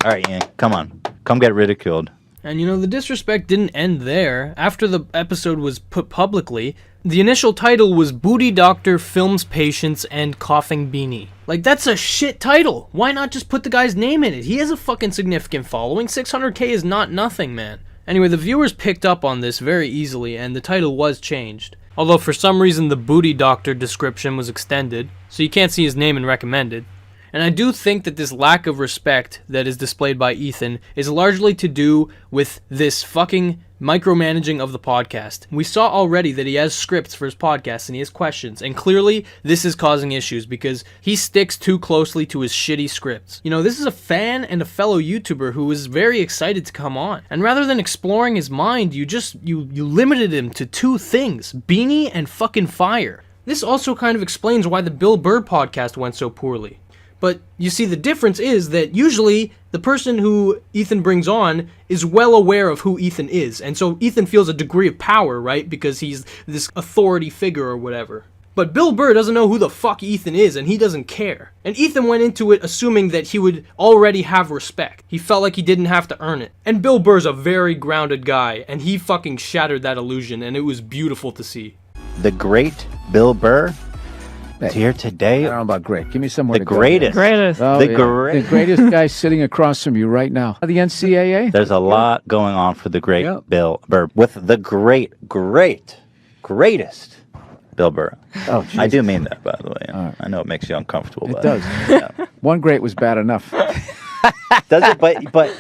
right, Ian, come on. Come get ridiculed. And the disrespect didn't end there. After the episode was put publicly, the initial title was Booty Doctor Films Patients and Coughing Beanie. Like, that's a shit title. Why not just put the guy's name in it? He has a fucking significant following. 600K is not nothing, man. Anyway, the viewers picked up on this very easily, and the title was changed. Although for some reason the Booty Doctor description was extended, so you can't see his name in recommended. And I do think that this lack of respect that is displayed by Ethan is largely to do with this fucking micromanaging of the podcast. We saw already that he has scripts for his podcast and he has questions, and clearly this is causing issues because he sticks too closely to his shitty scripts. You know, this is a fan and a fellow YouTuber who was very excited to come on, and rather than exploring his mind, you limited him to two things: Beanie and fucking fire. This also kind of explains why the Bill Burr podcast went so poorly. But you see, the difference is that usually the person who Ethan brings on is well aware of who Ethan is. And so Ethan feels a degree of power, right? Because he's this authority figure or whatever. But Bill Burr doesn't know who the fuck Ethan is, and he doesn't care. And Ethan went into it assuming that he would already have respect. He felt like he didn't have to earn it. And Bill Burr's a very grounded guy, and he fucking shattered that illusion, and it was beautiful to see. The great Bill Burr is here today. I don't know about great. Give me somewhere the to go. Greatest. Oh, the yeah. great. The greatest guy sitting across from you right now. The NCAA? There's a lot going on for the great Bill Burr with the greatest Bill Burr. Oh, Jesus. I do mean that, by the way. I know it makes you uncomfortable. It but, does. Yeah. One great was bad enough. Does it? But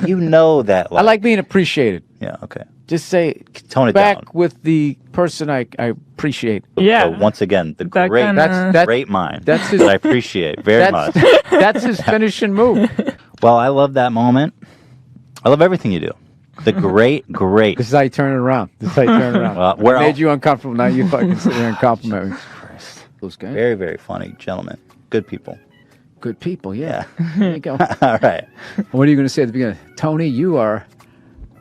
you know that. I like being appreciated. Yeah, okay. Just say, tone it back down. with the person I appreciate. So once again, the That great, kinda- great mind that's his- that I appreciate very much. That's his finishing move. Well, I love that moment. I love everything you do. The great. This is how you turn it around. This is how you turn it around. Well, I made you uncomfortable. Now you fucking sit there and compliment me. Those guys. Very, very funny gentlemen. Good people. Good people, yeah. There you go. All right. What are you going to say at the beginning? Tony, you are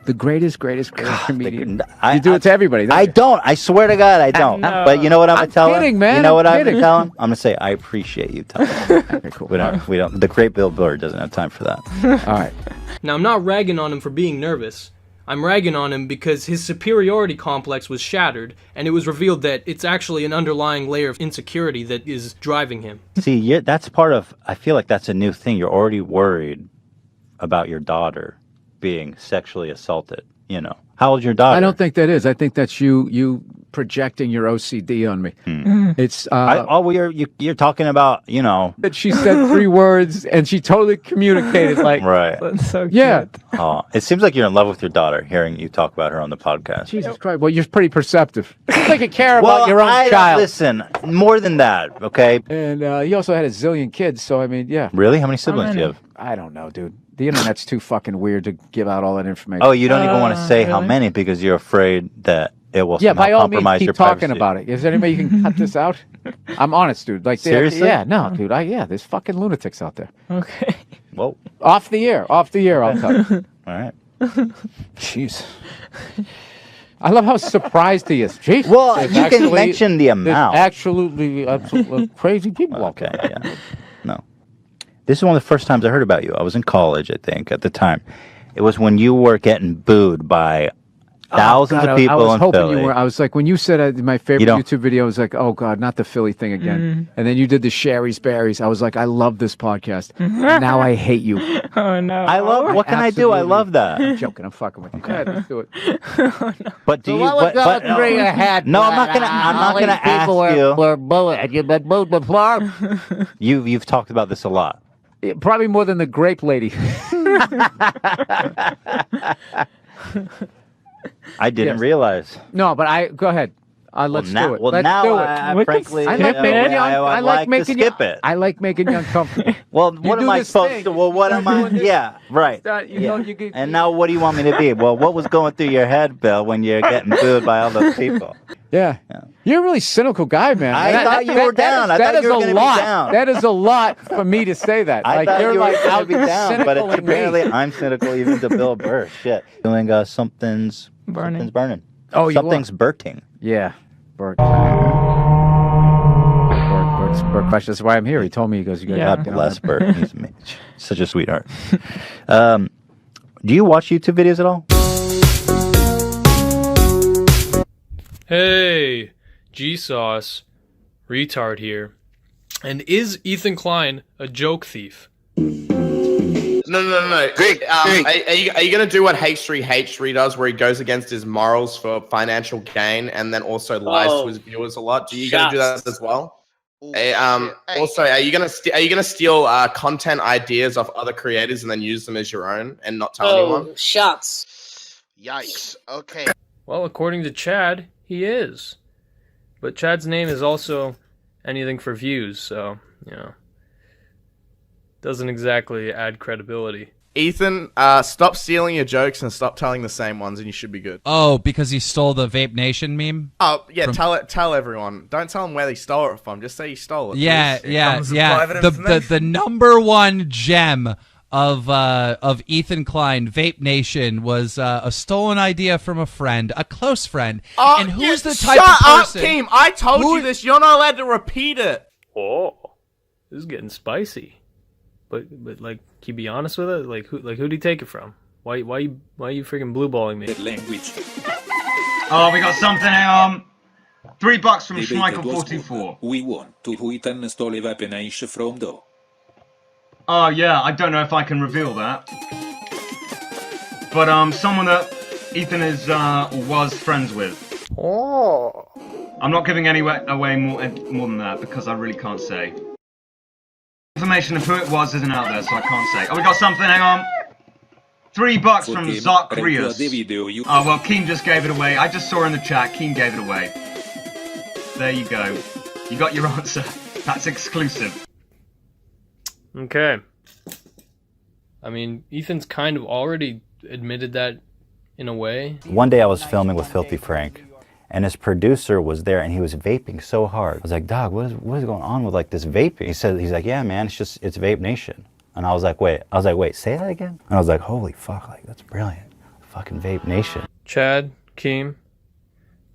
the greatest comedian. I You do it to everybody. I don't. I swear to God, I don't. No. But you know what I'm I'm gonna tell him? kidding, man. You know what I'm I'm gonna kidding. tell him? I'm gonna say I appreciate you, Tony. Okay, cool. We don't. The great Bill Burr doesn't have time for that. All right. Now, I'm not ragging on him for being nervous. I'm ragging on him because his superiority complex was shattered, and it was revealed that it's actually an underlying layer of insecurity that is driving him. See, that's part of. I feel like that's a new thing. You're already worried about your daughter being sexually assaulted. You know, how old's your daughter? I don't think that is. I think that's you projecting your OCD on me. It's you're talking about, you know, that she said 3 words and she totally communicated like right. That's so yeah. Oh, it seems like you're in love with your daughter. Hearing you talk about her on the podcast. Jesus Christ. Well, you're pretty perceptive. You think you care about your own I don't- child. Listen, more than that, okay? And you also had a zillion kids, so I mean, yeah. Really? How many siblings do you have? I don't know, dude. The internet's too fucking weird to give out all that information. Oh, you don't even want to say how many because you're afraid that it will Yeah, somehow by all means, compromise keep your talking privacy. about it. Is there any way you can cut this out? I'm honest, dude. Like, Seriously? Yeah, no, dude. There's fucking lunatics out there. Okay. Whoa. Off the air, I'll tell you. All right. Jeez. I love how surprised he is. Jeez. Well, There's you can mention the there's amount. absolutely crazy people out Okay, there. yeah. No. This is one of the first times I heard about you. I was in college, I think, at the time. It was when you were getting booed by thousands God, of people I was in hoping Philly. you were. I was like, when you said my favorite You don't- YouTube video, I was like, oh God, not the Philly thing again. Mhm. And then you did the Sherry's Berries. I was like, I love this podcast. Now I hate you. Oh no. I love. What can I do? I Absolutely. love that. I'm joking. I'm fucking with you. Go ahead, let's do it. But do So you? what was But, going through your head, no, I'm not Brad? gonna. I'm not All gonna these people ask you. were bullied. Have you been booed before? You've talked about this a lot. Probably more than the grape lady. I didn't Yes. realize. No, but go ahead. Let's now, do it. well, Let's now do it. I frankly, I like making you. I like to skip it. I like making you uncomfortable. Well, what do am I this supposed thing. to? Well, what am I? Yeah, right. You know, you could, And now, what do you want me to be? Well, what was going through your head, Bill, when you're getting booed by all those people? Yeah. You're a really cynical guy, man. I thought you were down. I thought you were a gonna be lot. down. That is a lot for me to say that. I like thought you're you were like going out to be down, but cynical it's in me. apparently I'm cynical even to Bill Burr. Shit. Doing something's burning. Oh, you something's burting. Yeah. Bert question. That's why I'm here. He told me, he goes, you got God bless Bert. He's such a sweetheart. Do you watch YouTube videos at all? Hey, G-Sauce, retard here. And is Ethan Klein a joke thief? No. Greg, are you going to do what H3H3 does, where he goes against his morals for financial gain and then also lies to his viewers a lot? Do you going to do that as well? Also, are you going to steal content ideas off other creators and then use them as your own and not tell anyone? Shots. Yikes. Okay. Well, according to Chad, he is. But Chad's name is also anything for views, so, doesn't exactly add credibility. Ethan, stop stealing your jokes and stop telling the same ones, and you should be good. Oh, because he stole the Vape Nation meme? Oh, yeah, tell everyone. Don't tell them where they stole it from. Just say you stole it. Yeah, please. yeah, Comes with yeah. private information. The number one gem of Ethan Klein, Vape Nation, was a stolen idea from a friend, a close friend. And who's the type of person? Shut up, Keem. I told you this. You're not allowed to repeat it. Oh, this is getting spicy. But like, can you be honest with it? Like, who'd he take it from? Why you freaking blue balling me? Language. Oh, we got something. $3 from Schmeichel44. We want to who Ethan stole a weapon from though. Oh yeah, I don't know if I can reveal that. But someone that Ethan is was friends with. Oh. I'm not giving away more than that because I really can't say. Information of who it was isn't out there, so I can't say. Oh, we got something. Hang on. $3 from Zacharias. Oh well, Keem just gave it away. I just saw in the chat. Keem gave it away. There you go. You got your answer. That's exclusive. Okay. I mean, Ethan's kind of already admitted that in a way. One day I was filming with Filthy Frank, and his producer was there, and he was vaping so hard. I was like, "Dog, what is going on with like this vaping?" He's like, "Yeah, man, it's Vape Nation." And I was like, wait, say that again? And I was like, holy fuck, like that's brilliant. Fucking Vape Nation. Chad, Keem,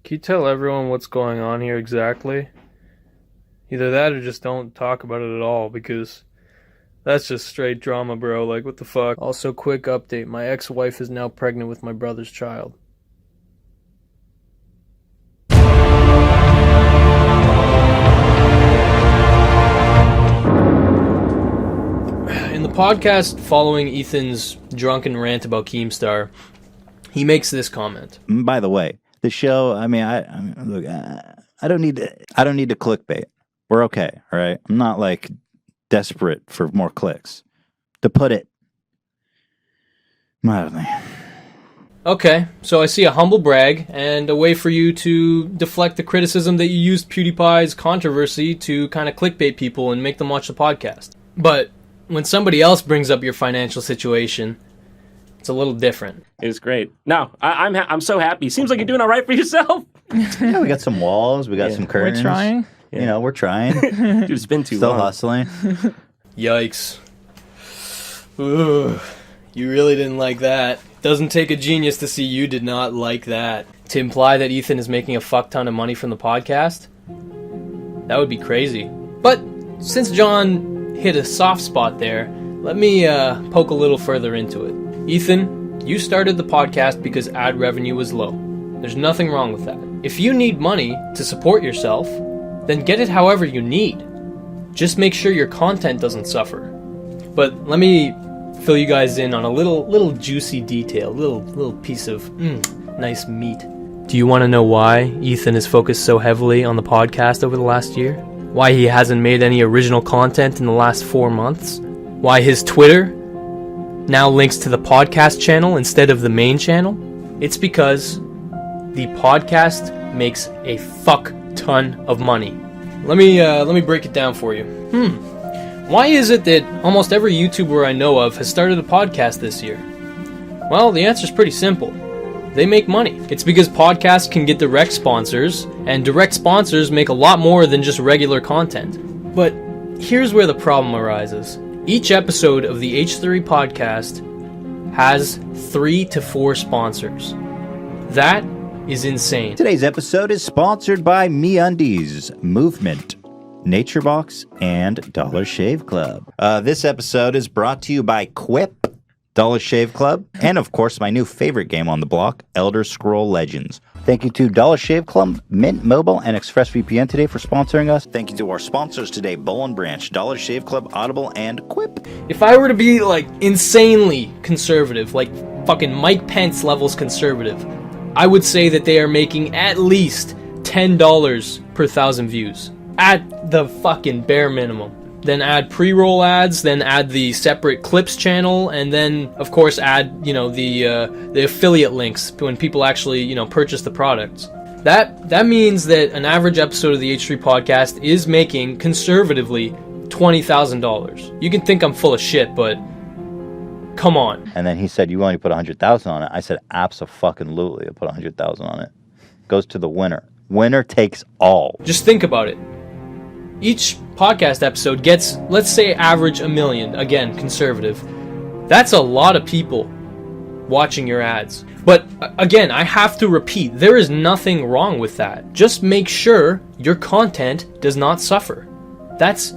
can you tell everyone what's going on here exactly? Either that or just don't talk about it at all, because that's just straight drama, bro. Like, what the fuck? Also, quick update. My ex-wife is now pregnant with my brother's child. In the podcast following Ethan's drunken rant about Keemstar, he makes this comment. By the way, the show, I mean, look, I don't need to clickbait. We're okay, all right? I'm not like desperate for more clicks. To put it mildly. Okay, so I see a humble brag and a way for you to deflect the criticism that you used PewDiePie's controversy to kind of clickbait people and make them watch the podcast. But when somebody else brings up your financial situation, it's a little different. It's great. No, I'm so happy. Seems like you're doing all right for yourself. Yeah, we got some walls, we got some curtains. We're trying. You know, we're trying. Dude, it's been too Still long. hustling. Yikes. Ooh, you really didn't like that. Doesn't take a genius to see you did not like that. To imply that Ethan is making a fuck ton of money from the podcast? That would be crazy. But since John hit a soft spot there, let me poke a little further into it. Ethan, you started the podcast because ad revenue was low. There's nothing wrong with that. If you need money to support yourself, then get it however you need. Just make sure your content doesn't suffer. But let me fill you guys in on a little juicy detail, little piece of nice meat. Do you want to know why Ethan is focused so heavily on the podcast over the last year? Why he hasn't made any original content in the last 4 months? Why his Twitter now links to the podcast channel instead of the main channel? It's because the podcast makes a fuck ton of money. Let me break it down for you. Why is it that almost every YouTuber I know of has started a podcast this year? Well, the answer's pretty simple. They make money. It's because podcasts can get direct sponsors, and direct sponsors make a lot more than just regular content. But here's where the problem arises. Each episode of the H3 podcast has 3 to 4 sponsors. That is insane. Today's episode is sponsored by MeUndies, Movement, NatureBox, and Dollar Shave Club. This episode is brought to you by Quip, Dollar Shave Club, and of course my new favorite game on the block, Elder Scroll Legends. Thank you to Dollar Shave Club, Mint Mobile, and ExpressVPN today for sponsoring us. Thank you to our sponsors today, Bowl & Branch, Dollar Shave Club, Audible, and Quip. If I were to be like insanely conservative, like fucking Mike Pence levels conservative, I would say that they are making at least $10 per 1,000 views. At the fucking bare minimum. then add pre-roll ads, then add the separate clips channel, and then of course add, you know, the affiliate links when people actually, you know, purchase the products. That means that an average episode of the H3 podcast is making conservatively $20,000. You can think I'm full of shit, but come on. And then he said, "You only put 100,000 on it." I said, "Abso-fucking-lutely, I put 100,000 on it." Goes to the winner. Winner takes all. Just think about it. Each podcast episode gets, let's say, average 1 million. Again, conservative. That's a lot of people watching your ads. But again, I have to repeat, there is nothing wrong with that. Just make sure your content does not suffer. That's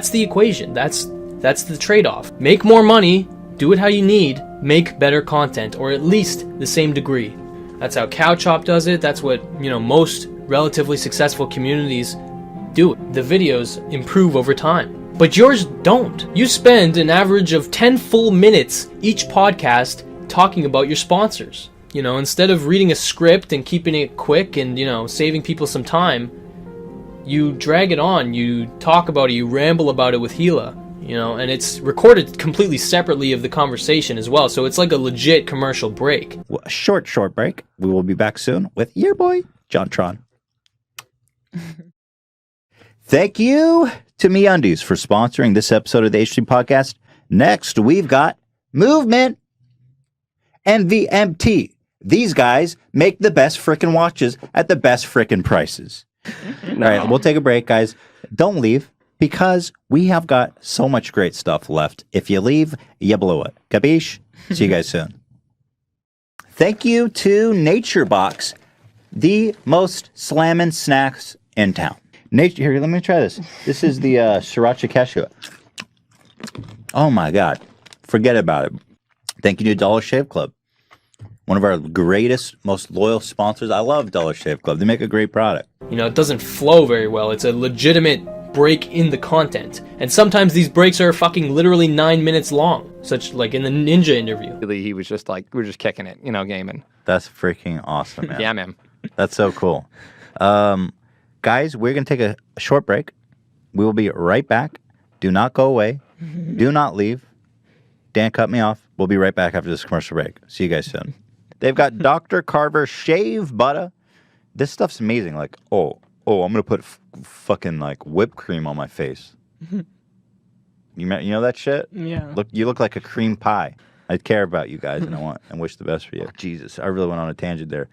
the equation. That's the trade-off. Make more money, do it how you need, make better content, or at least the same degree. That's how CowChop does it. That's what, you know, most relatively successful communities do. The videos improve over time. But yours don't. You spend an average of 10 full minutes each podcast talking about your sponsors. You know, instead of reading a script and keeping it quick and, you know, saving people some time, you drag it on, you talk about it, you ramble about it with Gila, you know, and it's recorded completely separately of the conversation as well, so it's like a legit commercial break. Well, a short break. We will be back soon with your boy, John Tron. Thank you to MeUndies for sponsoring this episode of the H3 Podcast. Next, we've got Movement and VMT. These guys make the best frickin' watches at the best frickin' prices. All right, we'll take a break, guys. Don't leave, because we have got so much great stuff left. If you leave, you blow it. Capiche? See you guys soon. Thank you to Nature Box, the most slammin' snacks in town. Nature, here, let me try this. This is the Sriracha Cashew. Oh my God. Forget about it. Thank you to Dollar Shave Club, one of our greatest, most loyal sponsors. I love Dollar Shave Club. They make a great product. You know, it doesn't flow very well. It's a legitimate break in the content. And sometimes these breaks are fucking literally 9 minutes long, such like in the Ninja interview. He was just like, we're just kicking it, you know, gaming. That's freaking awesome, man. Yeah, man. That's so cool. Guys, we're going to take a short break. We will be right back. Do not go away. Do not leave. Dan cut me off. We'll be right back after this commercial break. See you guys soon. They've got Dr. Carver shave butter. This stuff's amazing. Like, I'm going to put fucking like whipped cream on my face. You know that shit? Yeah. You look like a cream pie. I care about you guys, and I wish the best for you. Jesus, I really went on a tangent there.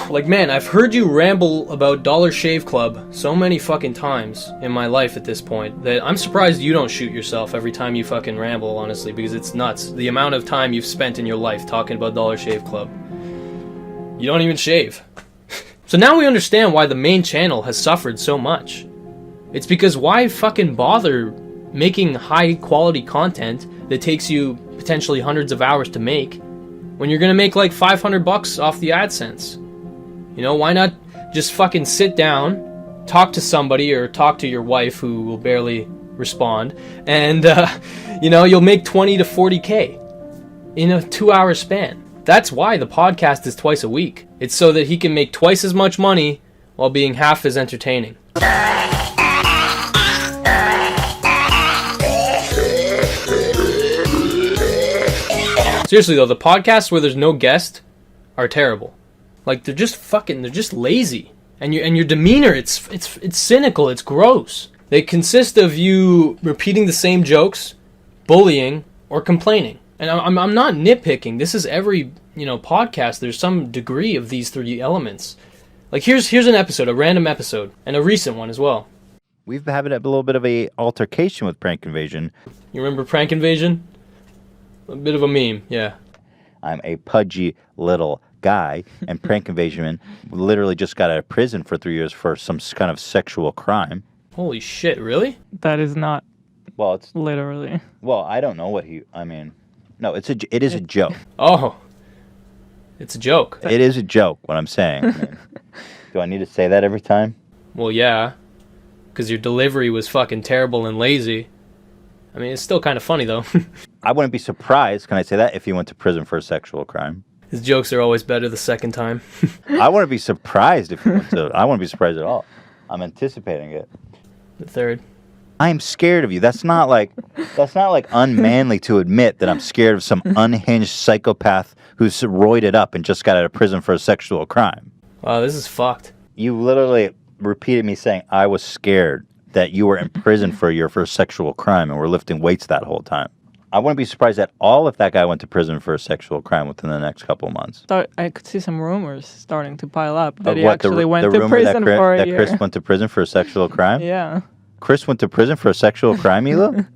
Like, man, I've heard you ramble about Dollar Shave Club so many fucking times in my life at this point that I'm surprised you don't shoot yourself every time you fucking ramble, honestly, because it's nuts. The amount of time you've spent in your life talking about Dollar Shave Club. You don't even shave. So now we understand why the main channel has suffered so much. It's because why fucking bother making high quality content that takes you potentially hundreds of hours to make when you're gonna make like $500 off the AdSense? You know, why not just fucking sit down, talk to somebody or talk to your wife who will barely respond, and you know, you'll make 20 to 40K in a 2-hour span. That's why the podcast is twice a week. It's so that he can make twice as much money while being half as entertaining. Seriously though, the podcasts where there's no guest are terrible. Like, they're just lazy. And your demeanor, it's cynical, it's gross. They consist of you repeating the same jokes, bullying, or complaining. And I'm not nitpicking. This is every, you know, podcast. There's some degree of these three elements. Like, here's an episode, a random episode, and a recent one as well. We've had a little bit of a altercation with Prank Invasion. You remember Prank Invasion? A bit of a meme, yeah. I'm a pudgy little guy, and Prank Invasion literally just got out of prison for 3 years for some kind of sexual crime. Holy shit, really? That is not. Well, it's literally. Well, I don't know what no, it is a joke. Oh, it's a joke. It is a joke. What I'm saying. Do I need to say that every time? Well, yeah, because your delivery was fucking terrible and lazy. I mean, it's still kind of funny though. I wouldn't be surprised, can I say that, if he went to prison for a sexual crime. His jokes are always better the second time. I wouldn't be surprised if he went to... I wouldn't be surprised at all. I'm anticipating it. The third. I'm scared of you. That's not like unmanly to admit that I'm scared of some unhinged psychopath who's roided up and just got out of prison for a sexual crime. Wow, this is fucked. You literally repeated me saying I was scared that you were in prison for your first sexual crime and were lifting weights that whole time. I wouldn't be surprised at all if that guy went to prison for a sexual crime within the next couple of months. I could see some rumors starting to pile up that Of he what, actually went the to rumor prison for a that year. Chris went to prison for a sexual crime? Yeah. Chris went to prison for a sexual crime, Hila?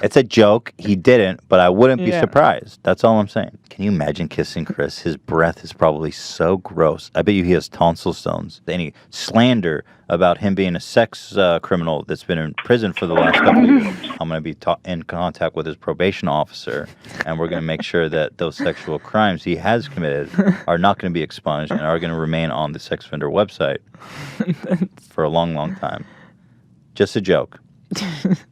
It's a joke. He didn't, but I wouldn't be surprised. That's all I'm saying. Can you imagine kissing Chris? His breath is probably so gross. I bet you he has tonsil stones. Any slander about him being a sex criminal that's been in prison for the last couple of years, I'm going to be in contact with his probation officer, and we're going to make sure that those sexual crimes he has committed are not going to be expunged and are going to remain on the sex offender website for a long, long time. Just a joke.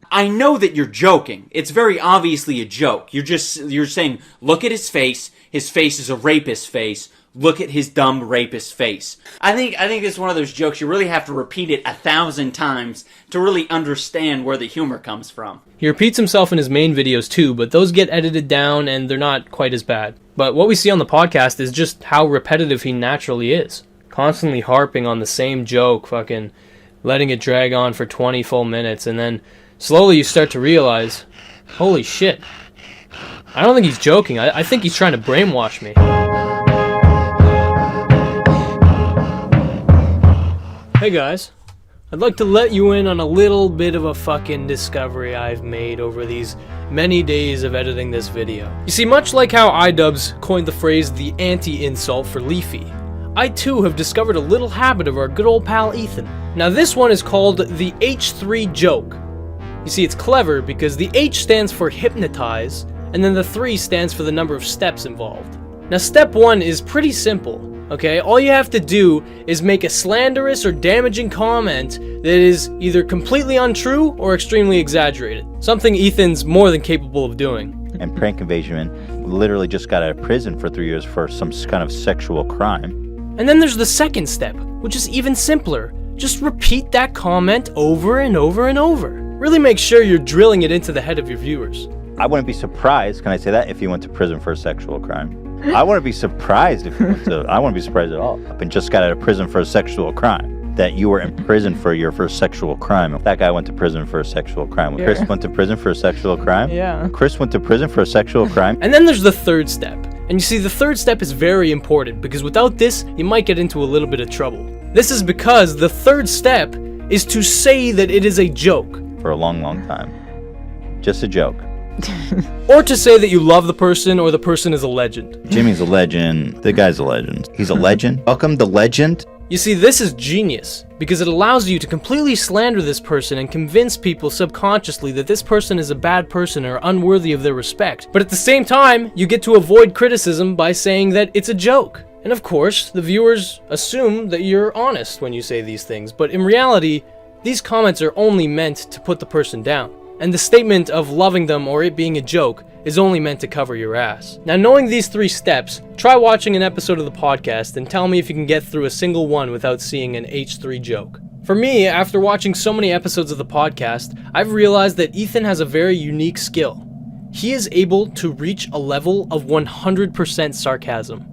I know that you're joking. It's very obviously a joke. You're saying, look at his face. His face is a rapist face. Look at his dumb rapist face. I think it's one of those jokes you really have to repeat it 1,000 times to really understand where the humor comes from. He repeats himself in his main videos too, but those get edited down and they're not quite as bad. But what we see on the podcast is just how repetitive he naturally is. Constantly harping on the same joke, fucking letting it drag on for 20 full minutes, and then slowly you start to realize, holy shit, I don't think he's joking. I think he's trying to brainwash me. Hey guys, I'd like to let you in on a little bit of a fucking discovery I've made over these many days of editing this video. You see, much like how iDubbbz coined the phrase the anti-insult for Leafy, I too have discovered a little habit of our good old pal Ethan. Now this one is called the H3 joke. You see, it's clever because the H stands for hypnotize, and then the 3 stands for the number of steps involved. Now step 1 is pretty simple, okay? All you have to do is make a slanderous or damaging comment that is either completely untrue or extremely exaggerated. Something Ethan's more than capable of doing. And Prank Invasion literally just got out of prison for 3 years for some kind of sexual crime. And then there's the second step, which is even simpler. Just repeat that comment over and over and over. Really make sure you're drilling it into the head of your viewers. I wouldn't be surprised, can I say that, if he went to prison for a sexual crime. I wouldn't be surprised if he went to, I wouldn't be surprised at all. I've been just got out of prison for a sexual crime. That you were in prison for your first sexual crime. That guy went to prison for a sexual crime. Yeah. Chris went to prison for a sexual crime? Yeah. Chris went to prison for a sexual crime? And then there's the third step. And you see, the third step is very important because without this, you might get into a little bit of trouble. This is because the third step is to say that it is a joke. For a long, long time. Just a joke. Or to say that you love the person or the person is a legend. Jimmy's a legend. The guy's a legend. He's a legend. Welcome the legend. You see, this is genius because it allows you to completely slander this person and convince people subconsciously that this person is a bad person or unworthy of their respect. But at the same time, you get to avoid criticism by saying that it's a joke. And of course, the viewers assume that you're honest when you say these things, but in reality, these comments are only meant to put the person down. And the statement of loving them or it being a joke is only meant to cover your ass. Now, knowing these 3 steps, try watching an episode of the podcast and tell me if you can get through a single one without seeing an H3 joke. For me, after watching so many episodes of the podcast, I've realized that Ethan has a very unique skill. He is able to reach a level of 100% sarcasm,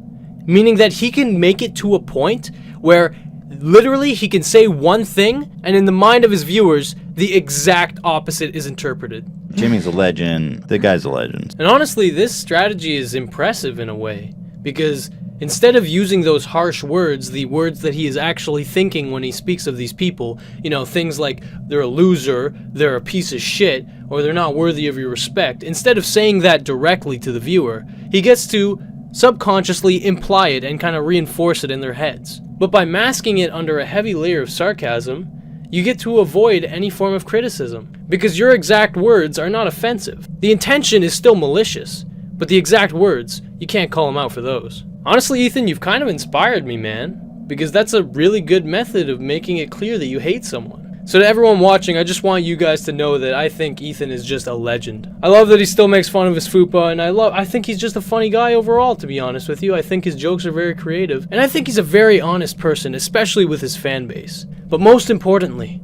meaning that he can make it to a point where literally he can say one thing and in the mind of his viewers, the exact opposite is interpreted. Jimmy's a legend. The guy's a legend. And honestly, this strategy is impressive in a way, because instead of using those harsh words, the words that he is actually thinking when he speaks of these people, you know, things like they're a loser, they're a piece of shit, or they're not worthy of your respect, instead of saying that directly to the viewer, he gets to subconsciously imply it and kind of reinforce it in their heads. But by masking it under a heavy layer of sarcasm, you get to avoid any form of criticism, because your exact words are not offensive. The intention is still malicious, but the exact words, you can't call them out for those. Honestly, Ethan, you've kind of inspired me, man, because that's a really good method of making it clear that you hate someone. So to everyone watching, I just want you guys to know that I think Ethan is just a legend. I love that he still makes fun of his fupa, and I think he's just a funny guy overall, to be honest with you. I think his jokes are very creative, and I think he's a very honest person, especially with his fan base. But most importantly,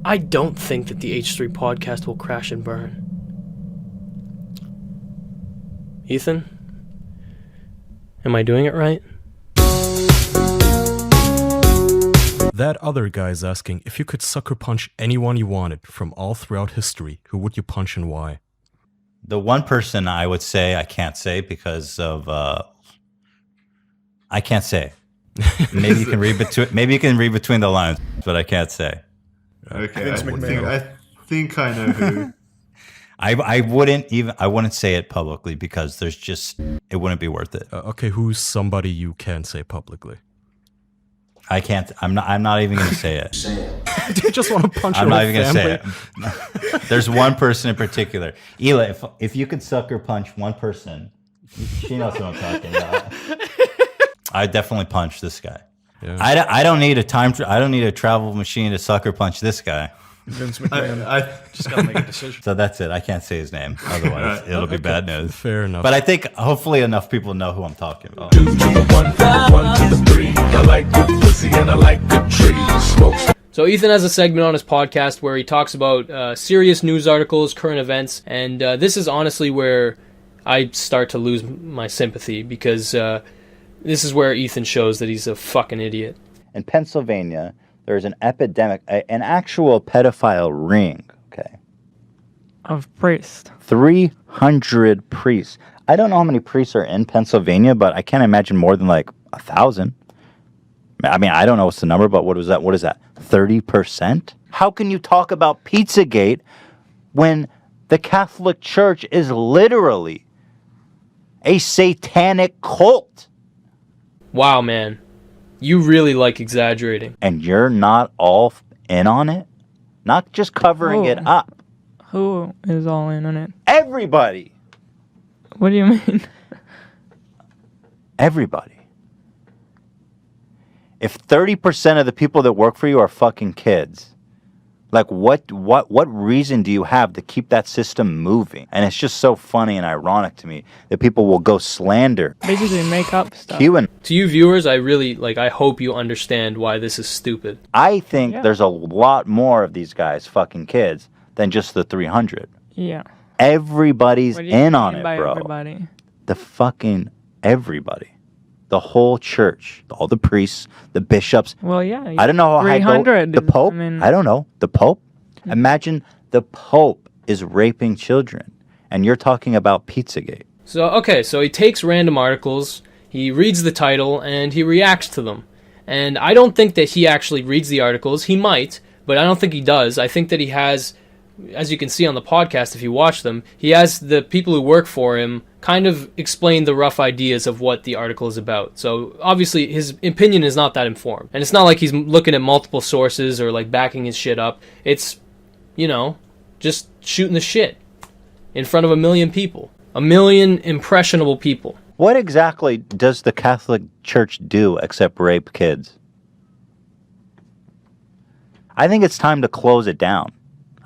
I don't think that the H3 podcast will crash and burn. Ethan? Am I doing it right? That other guy's asking if you could sucker punch anyone you wanted from all throughout history, who would you punch and why? The one person I would say I can't say because of I can't say. Maybe you can read between. Maybe you can read between the lines, but I can't say. Okay, I think I know who. I wouldn't say it publicly because there's just it wouldn't be worth it. Okay, who's somebody you can say publicly? I can't. I'm not even going to say it. Do you just want to punch? I'm not even going to say it. There's one person in particular. Ela, if you could sucker punch one person, she knows who I'm talking about. I definitely punch this guy. Yeah. I don't need I don't need a travel machine to sucker punch this guy. Vince McMahon. I just gotta make a decision. So that's it. I can't say his name. Otherwise, it'll be bad news. Fair enough. But I think hopefully enough people know who I'm talking about. 1, 2, 3. I like good pussy and I like good trees. Smoke. So Ethan has a segment on his podcast where he talks about serious news articles, current events, and this is honestly where I start to lose my sympathy because this is where Ethan shows that he's a fucking idiot. In Pennsylvania, there's an epidemic, an actual pedophile ring, okay? Of priests. 300 priests. I don't know how many priests are in Pennsylvania, but I can't imagine more than like 1,000. I mean, I don't know what's the number, but what is that? 30%? How can you talk about Pizzagate when the Catholic Church is literally a satanic cult? Wow, man. You really like exaggerating. And you're not all in on it? Not just covering it up. Who is all in on it? Everybody. What do you mean? Everybody. If 30% of the people that work for you are fucking kids, like what reason do you have to keep that system moving? And it's just so funny and ironic to me that people will go slander. Basically make up stuff. To you viewers, I hope you understand why this is stupid. I think there's a lot more of these guys fucking kids than just the 300. Yeah. Everybody's What do you in mean on it, by bro. everybody? The fucking everybody. The whole church, all the priests, the bishops. Well, yeah. I don't know how high 300. the Pope. I don't know. The Pope. Hmm. Imagine the Pope is raping children, and you're talking about Pizzagate. So he takes random articles, he reads the title, and he reacts to them. And I don't think that he actually reads the articles. He might, but I don't think he does. I think that he has, as you can see on the podcast if you watch them, he has the people who work for him kind of explain the rough ideas of what the article is about. So obviously his opinion is not that informed. And it's not like he's looking at multiple sources or like backing his shit up. It's, just shooting the shit in front of 1 million people. 1 million impressionable people. What exactly does the Catholic Church do except rape kids? I think it's time to close it down.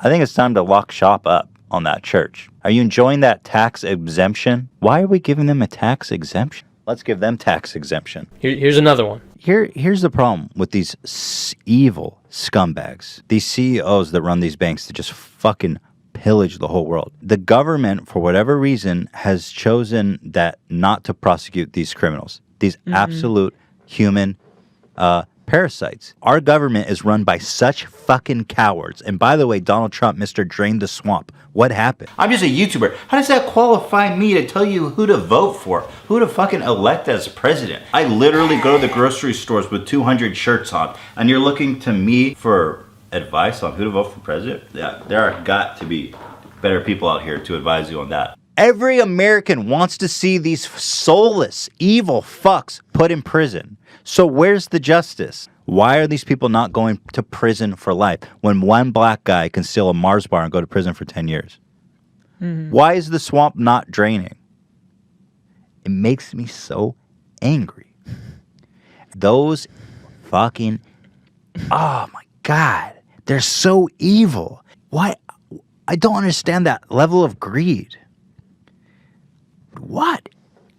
I think it's time to lock shop up on that church. Are you enjoying that tax exemption? Why are we giving them a tax exemption? Let's give them tax exemption. Here's another one. Here's the problem with these evil scumbags. These CEOs that run these banks that just fucking pillage the whole world. The government, for whatever reason, has chosen that not to prosecute these criminals. These absolute human parasites. Our government is run by such fucking cowards. And by the way, Donald Trump, Mr. Drain the Swamp, what happened? I'm just a YouTuber. How does that qualify me to tell you who to vote for? Who to fucking elect as president? I literally go to the grocery stores with 200 shirts on, and you're looking to me for advice on who to vote for president? Yeah, there are got to be better people out here to advise you on that. Every American wants to see these soulless, evil fucks put in prison. So where's the justice? Why are these people not going to prison for life when one black guy can steal a Mars bar and go to prison for 10 years? Why is the swamp not draining? It makes me so angry. Those fucking, oh my God, they're so evil. Why? I don't understand that level of greed. What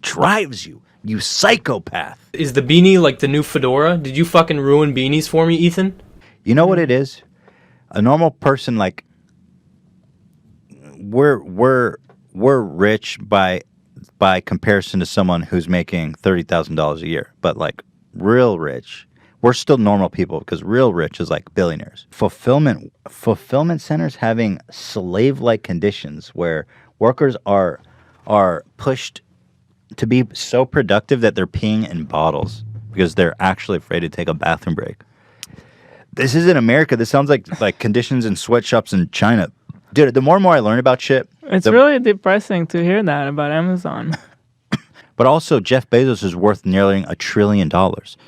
drives you, you psychopath? Is the beanie like the new fedora? Did you fucking ruin beanies for me, Ethan? You know what it is? A normal person, like, we're rich by comparison to someone who's making $30,000 a year, but like real rich, we're still normal people because real rich is like billionaires. Fulfillment centers having slave-like conditions where workers are pushed to be so productive that they're peeing in bottles because they're actually afraid to take a bathroom break. This isn't America. This sounds like conditions in sweatshops in China. Dude, the more and more I learn about shit... It's really depressing to hear that about Amazon. But also, Jeff Bezos is worth nearly $1 trillion.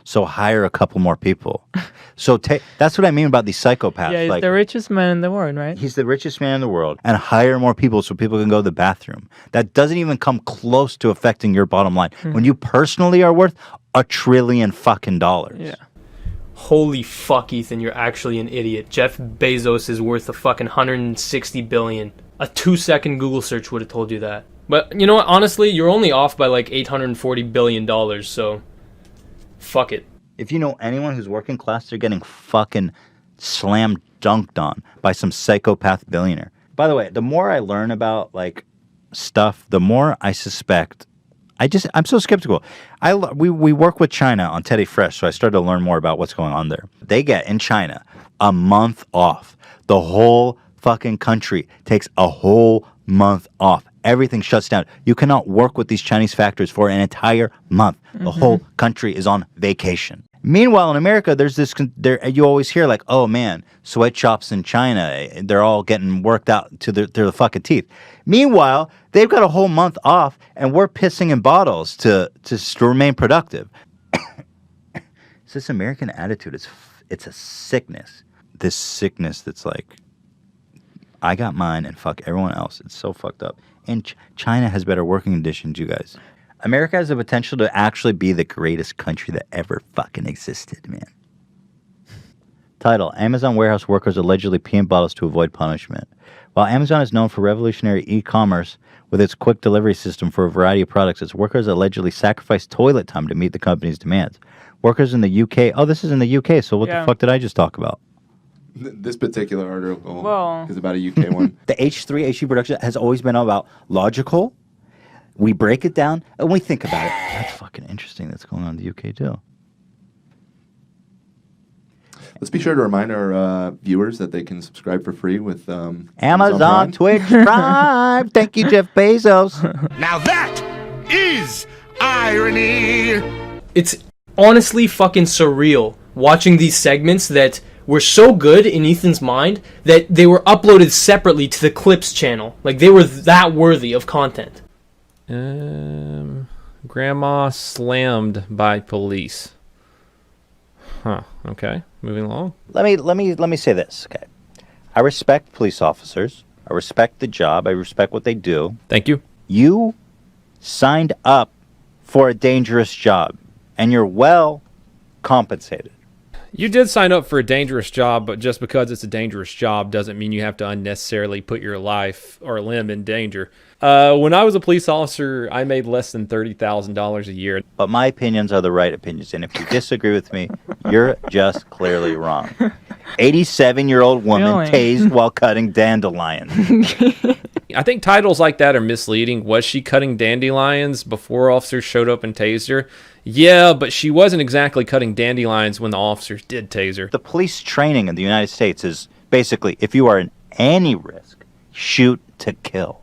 So hire a couple more people. So that's what I mean about these psychopaths. Yeah, he's the richest man in the world, right? He's the richest man in the world. And hire more people so people can go to the bathroom. That doesn't even come close to affecting your bottom line. When you personally are worth $1 trillion fucking dollars. Yeah. Holy fuck, Ethan, you're actually an idiot. Jeff Bezos is worth a fucking $160 billion. A 2-second Google search would have told you that. But you know what? Honestly, you're only off by like $840 billion, so fuck it. If you know anyone who's working class, they're getting fucking slam dunked on by some psychopath billionaire. By the way, the more I learn about like stuff, the more I suspect. I'm so skeptical. We work with China on Teddy Fresh, so I started to learn more about what's going on there. They get in China a month off. The whole fucking country takes a whole month off. Everything shuts down. You cannot work with these Chinese factories for an entire month. The whole country is on vacation. Meanwhile, in America, there's this. You always hear like, "Oh man, sweatshops in China, they're all getting worked out to their fucking teeth." Meanwhile, they've got a whole month off, and we're pissing in bottles to remain productive. It's this American attitude. It's a sickness. This sickness that's like, I got mine and fuck everyone else. It's so fucked up. And China has better working conditions, you guys. America has the potential to actually be the greatest country that ever fucking existed, man. Title: Amazon warehouse workers allegedly pee in bottles to avoid punishment. While Amazon is known for revolutionary e-commerce with its quick delivery system for a variety of products, its workers allegedly sacrifice toilet time to meet the company's demands. Workers in the UK... Oh, this is in the UK, so what the fuck did I just talk about? This particular article is about a UK one. The H3H3productions has always been about logical. We break it down and we think about it. That's fucking interesting. That's going on in the UK too. Let's be sure to remind our viewers that they can subscribe for free with Amazon Twitch Prime. Thank you, Jeff Bezos. Now that is irony. It's honestly fucking surreal watching these segments that were so good in Ethan's mind that they were uploaded separately to the Clips channel. Like, they were that worthy of content. Grandma slammed by police. Huh. Okay. Moving along. Let me say this. Okay. I respect police officers. I respect the job. I respect what they do. Thank you. You signed up for a dangerous job, and you're well compensated. You did sign up for a dangerous job, but just because it's a dangerous job doesn't mean you have to unnecessarily put your life or limb in danger. When I was a police officer, I made less than $30,000 a year. But my opinions are the right opinions, and if you disagree with me, you're just clearly wrong. 87-year-old woman tased while cutting dandelions. I think titles like that are misleading. Was she cutting dandelions before officers showed up and tased her? Yeah, but she wasn't exactly cutting dandelions when the officers did tase her. The police training in the United States is basically, if you are in any risk, shoot to kill.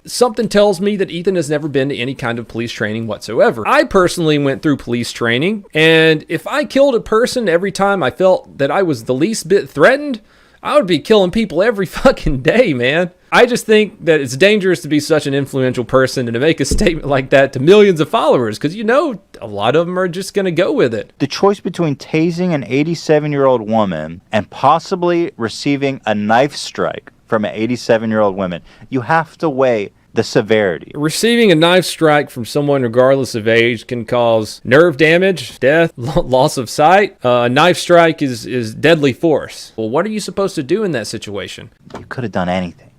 Something tells me that Ethan has never been to any kind of police training whatsoever. I personally went through police training, and if I killed a person every time I felt that I was the least bit threatened, I would be killing people every fucking day, man. I just think that it's dangerous to be such an influential person and to make a statement like that to millions of followers, because you know a lot of them are just going to go with it. The choice between tasing an 87-year-old woman and possibly receiving a knife strike from an 87-year-old woman, you have to weigh the severity. Receiving a knife strike from someone regardless of age can cause nerve damage, death, loss of sight. A knife strike is deadly force. Well, what are you supposed to do in that situation? You could have done anything.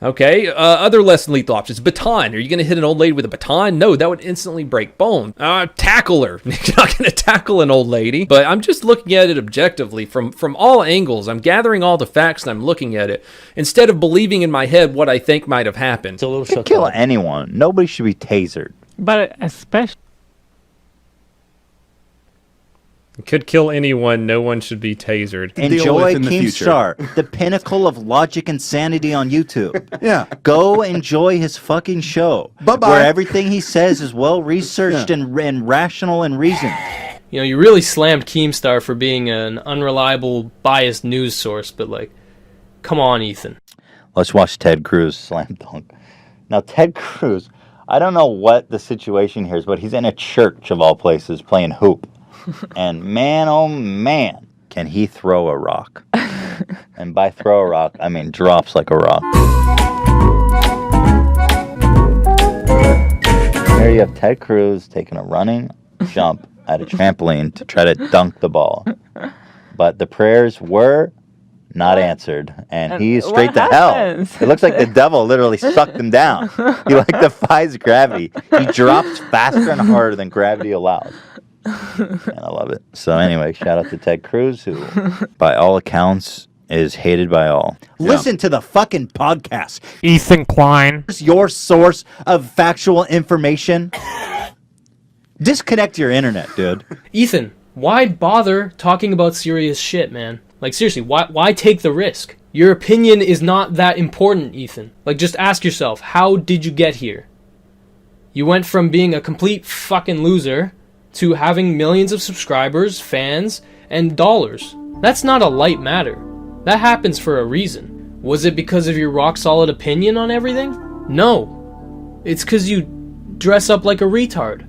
Okay, other less than lethal options. Baton. Are you going to hit an old lady with a baton? No, that would instantly break bone. Tackle her. You're not going to tackle an old lady. But I'm just looking at it objectively from all angles. I'm gathering all the facts and I'm looking at it instead of believing in my head what I think might have happened. You could kill anyone. Nobody should be tasered. But especially. Could kill anyone. No one should be tasered. Enjoy Keemstar, the pinnacle of logic and sanity on YouTube. Yeah. Go enjoy his fucking show. Bye-bye. Where everything he says is well researched and rational and reasoned. You know, you really slammed Keemstar for being an unreliable, biased news source, but like, come on, Ethan. Let's watch Ted Cruz slam dunk. Now, Ted Cruz, I don't know what the situation here is, but he's in a church of all places playing hoop. And man, oh man, can he throw a rock. And by throw a rock, I mean drops like a rock. Here you have Ted Cruz taking a running jump at a trampoline to try to dunk the ball. But the prayers were not answered, and he's straight to hell. It looks like the devil literally sucked him down. He like defies gravity. He drops faster and harder than gravity allows. And I love it. So anyway, shout out to Ted Cruz, who, by all accounts, is hated by all. Yeah. Listen to the fucking podcast. Ethan Klein. Your source of factual information. Disconnect your internet, dude. Ethan, why bother talking about serious shit, man? Like, seriously, why take the risk? Your opinion is not that important, Ethan. Like, just ask yourself, how did you get here? You went from being a complete fucking loser to having millions of subscribers, fans, and dollars. That's not a light matter. That happens for a reason. Was it because of your rock-solid opinion on everything? No. It's because you dress up like a retard.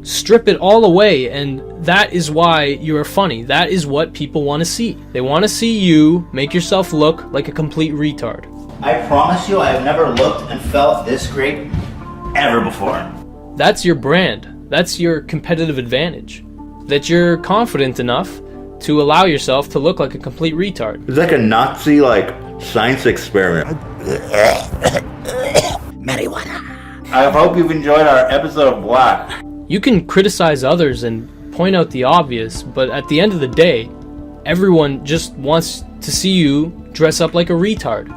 Strip it all away, and that is why you are funny. That is what people want to see. They want to see you make yourself look like a complete retard. I promise you, I have never looked and felt this great ever before. That's your brand. That's your competitive advantage. That you're confident enough to allow yourself to look like a complete retard. It's like a Nazi, science experiment. Marijuana. I hope you've enjoyed our episode of Black. You can criticize others and point out the obvious, but at the end of the day, everyone just wants to see you dress up like a retard.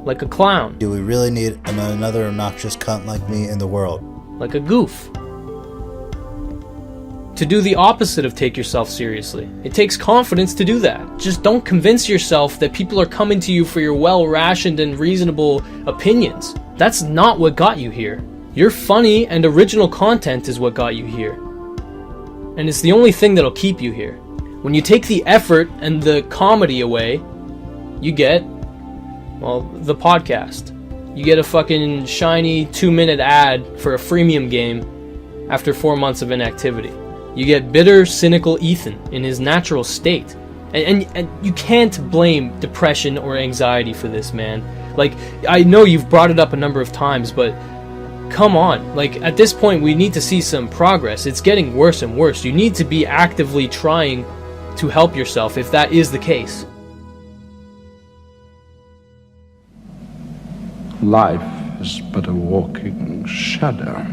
Like a clown. Do we really need another obnoxious cunt like me in the world? Like a goof. To do the opposite of take yourself seriously. It takes confidence to do that. Just don't convince yourself that people are coming to you for your well-rationed and reasonable opinions. That's not what got you here. Your funny and original content is what got you here. And it's the only thing that'll keep you here. When you take the effort and the comedy away, you get, well, the podcast. You get a fucking shiny 2-minute ad for a freemium game after 4 months of inactivity. You get bitter, cynical Ethan in his natural state. And you can't blame depression or anxiety for this, man. Like, I know you've brought it up a number of times, but come on. Like, at this point, we need to see some progress. It's getting worse and worse. You need to be actively trying to help yourself if that is the case. Life is but a walking shadow.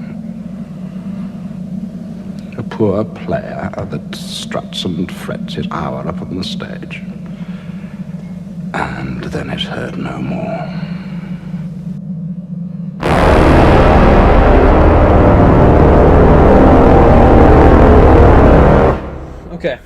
A poor player that struts and frets his hour upon the stage. And then is heard no more. Okay,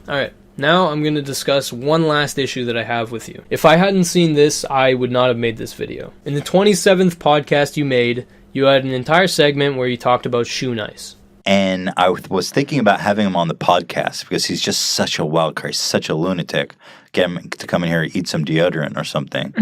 alright. Now I'm going to discuss one last issue that I have with you. If I hadn't seen this, I would not have made this video. In the 27th podcast you made, you had an entire segment where you talked about Shoe Nice. And I was thinking about having him on the podcast because he's just such a wild card, such a lunatic. Get him to come in here and eat some deodorant or something.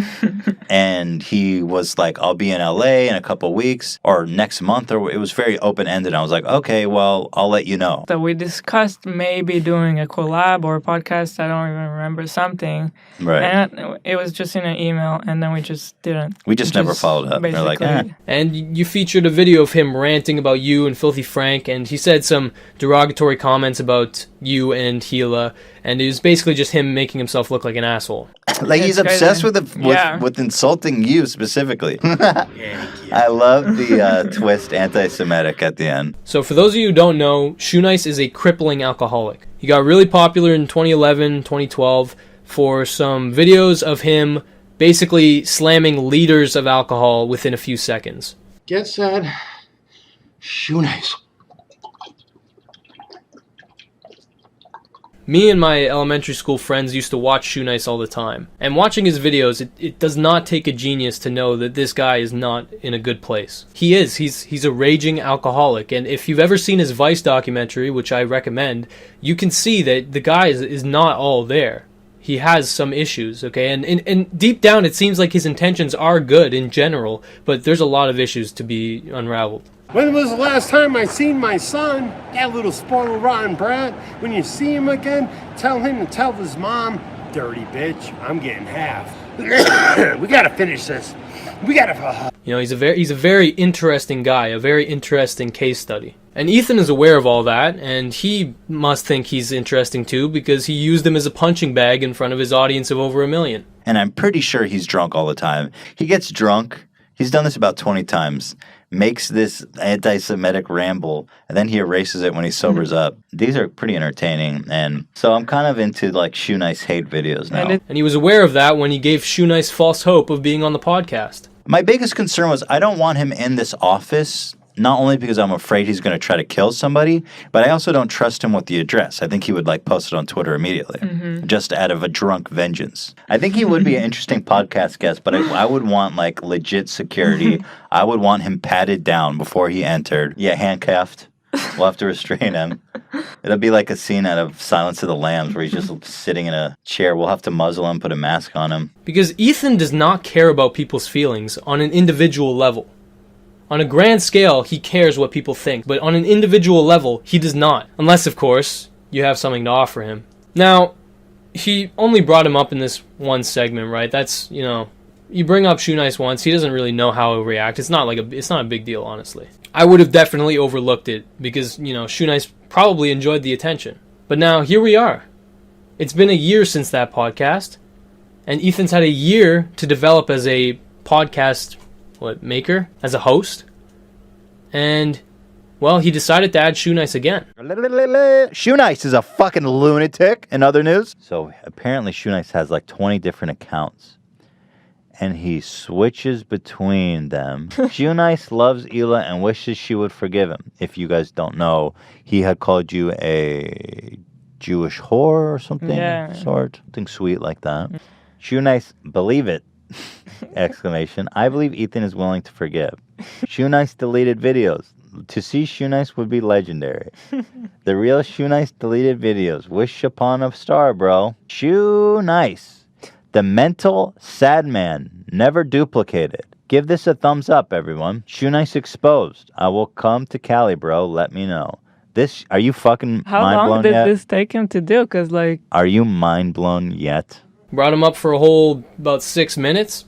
And he was like, I'll be in LA in a couple weeks or next month. Or it was very open-ended. I was like, okay, well, I'll let you know. So we discussed maybe doing a collab or a podcast. I don't even remember something. Right. And it was just in an email, and then we just didn't. We just never followed up. They're like, And you featured a video of him ranting about you and Filthy Frank, and he said said some derogatory comments about you and Gila, and it was basically just him making himself look like an asshole. Like he's obsessed with insulting you specifically. I love the twist anti-Semitic at the end. So for those of you who don't know, Shoenice is a crippling alcoholic. He got really popular in 2011, 2012 for some videos of him basically slamming liters of alcohol within a few seconds. Get set. Shoenice. Me and my elementary school friends used to watch Shoenice all the time. And watching his videos, it does not take a genius to know that this guy is not in a good place. He is. He's a raging alcoholic. And if you've ever seen his Vice documentary, which I recommend, you can see that the guy is not all there. He has some issues, okay? And deep down, it seems like his intentions are good in general, but there's a lot of issues to be unraveled. When was the last time I seen my son? That little spoiled rotten brat. When you see him again, tell him to tell his mom, dirty bitch, I'm getting half. We gotta finish this. We gotta... You know, he's a very interesting guy, a very interesting case study. And Ethan is aware of all that, and he must think he's interesting too, because he used him as a punching bag in front of his audience of over 1 million. And I'm pretty sure he's drunk all the time. He gets drunk. He's done this about 20 times. Makes this anti-Semitic ramble, and then he erases it when he sobers up. These are pretty entertaining, and so I'm kind of into like Shoenice hate videos now. And he was aware of that when he gave Shoenice false hope of being on the podcast. My biggest concern was I don't want him in this office, not only because I'm afraid he's going to try to kill somebody, but I also don't trust him with the address. I think he would like post it on Twitter immediately, just out of a drunk vengeance. I think he would be an interesting podcast guest, but I would want like legit security. I would want him patted down before he entered. Yeah, handcuffed. We'll have to restrain him. It'll be like a scene out of Silence of the Lambs where he's just sitting in a chair. We'll have to muzzle him, put a mask on him. Because Ethan does not care about people's feelings on an individual level. On a grand scale, he cares what people think, but on an individual level, he does not. Unless, of course, you have something to offer him. Now, he only brought him up in this one segment, right? That's, you know, you bring up Shoenice once, he doesn't really know how he'll react. It's not a big deal, honestly. I would have definitely overlooked it because, you know, Shoenice probably enjoyed the attention. But now, here we are. It's been a year since that podcast, and Ethan's had a year to develop as a podcast maker, as a host, and well, he decided to add Shoenice again. Shoenice is a fucking lunatic. In other news, so apparently Shoenice has like 20 different accounts, and he switches between them. Shoenice loves Hila and wishes she would forgive him. If you guys don't know, he had called you a Jewish whore or something, something sweet like that. Shoenice, believe it. Exclamation. I believe Ethan is willing to forgive. Shoenice deleted videos. To see Shoenice would be legendary. The real Shoenice deleted videos. Wish upon a star, bro. Shoenice. The mental sad man. Never duplicated. Give this a thumbs up, everyone. Shoenice exposed. I will come to Cali, bro. Let me know. This, are you fucking How mind long blown did yet? this take him to do? Because, like... Are you mind blown yet? Brought him up for a whole about 6 minutes.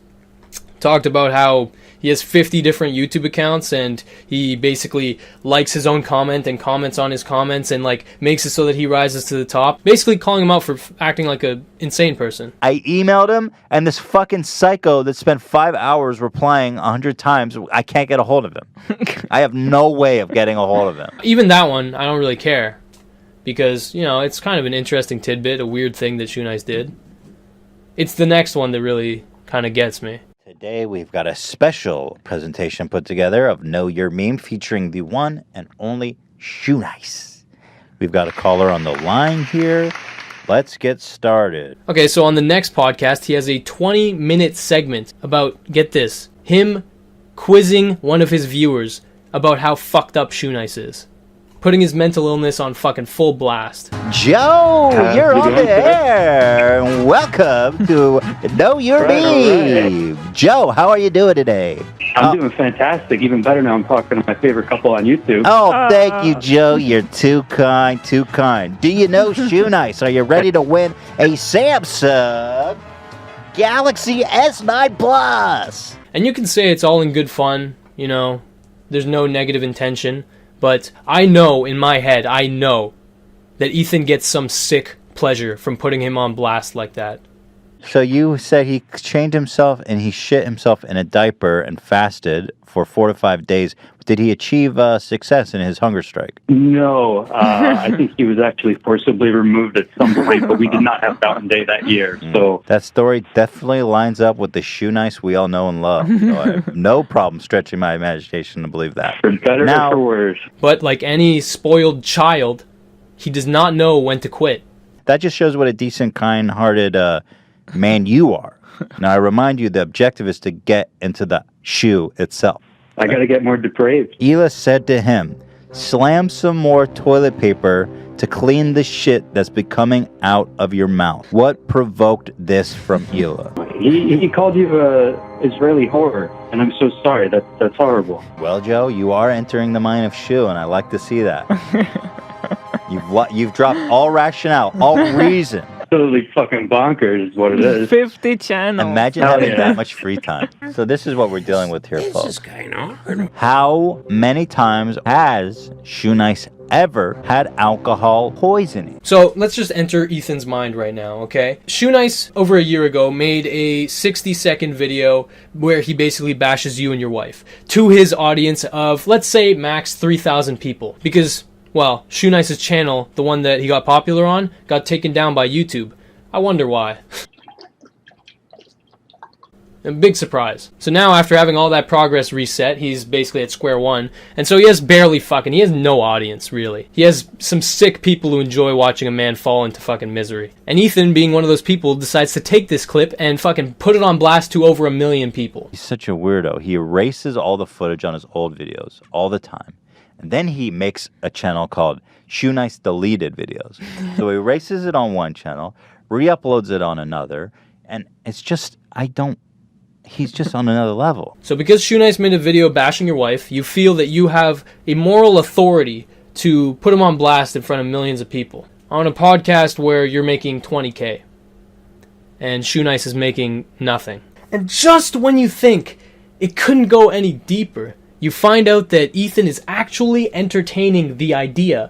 Talked about how he has 50 different YouTube accounts and he basically likes his own comment and comments on his comments and like makes it so that he rises to the top. Basically calling him out for acting like a insane person. I emailed him and this fucking psycho that spent 5 hours replying 100 times, I can't get a hold of him. I have no way of getting a hold of him. Even that one, I don't really care. Because, you know, it's kind of an interesting tidbit, a weird thing that Shoenice did. It's the next one that really kind of gets me. Today we've got a special presentation put together of Know Your Meme featuring the one and only Shoenice. We've got a caller on the line here. Let's get started. Okay, so on the next podcast, he has a 20-minute segment about, get this, him quizzing one of his viewers about how fucked up Shoenice is. Putting his mental illness on fucking full blast. Joe, you're on the air. Welcome to Know Your Meme. Joe, how are you doing today? I'm doing fantastic. Even better now I'm talking to my favorite couple on YouTube. Oh, thank you, Joe. You're too kind, too kind. Do you know Shoenice? Are you ready to win a Samsung Galaxy S9 Plus? And you can say it's all in good fun, you know, there's no negative intention. But I know in my head, I know that Ethan gets some sick pleasure from putting him on blast like that. So you said he chained himself and he shit himself in a diaper and fasted for 4 to 5 days. Did he achieve success in his hunger strike? No, I think he was actually forcibly removed at some point, but we did not have Fountain Day that year. So that story definitely lines up with the shoe nice we all know and love. So I have no problem stretching my imagination to believe that. For better or for worse. But like any spoiled child, he does not know when to quit. That just shows what a decent, kind-hearted man you are. Now, I remind you, the objective is to get into the shoe itself. I got to get more depraved. Hila said to him, slam some more toilet paper to clean the shit that's been coming out of your mouth. What provoked this from Hila? He called you Israeli whore, and I'm so sorry. That's horrible. Well, Joe, you are entering the mind of shoe, and I like to see that. You've dropped all rationale, all reason. Absolutely fucking bonkers is what it is. 50 channels. Imagine having that much free time. So this is what we're dealing with here, folks. How many times has Shoe Nice ever had alcohol poisoning? So let's just enter Ethan's mind right now, okay? Shoe Nice, over a year ago, made a 60-second video where he basically bashes you and your wife to his audience of, let's say, max 3,000 people. Because, well, Shoe Nice's channel, the one that he got popular on, got taken down by YouTube. I wonder why. A big surprise. So now, after having all that progress reset, he's basically at square one. And so he has he has no audience, really. He has some sick people who enjoy watching a man fall into fucking misery. And Ethan, being one of those people, decides to take this clip and fucking put it on blast to over 1 million people. He's such a weirdo. He erases all the footage on his old videos all the time. And then he makes a channel called Shoe Nice Deleted Videos. So he erases it on one channel, re-uploads it on another, and it's just, he's just on another level. So because Shoe Nice made a video bashing your wife, you feel that you have a moral authority to put him on blast in front of millions of people. On a podcast where you're making 20K. And Shoe Nice is making nothing. And just when you think it couldn't go any deeper, you find out that Ethan is actually entertaining the idea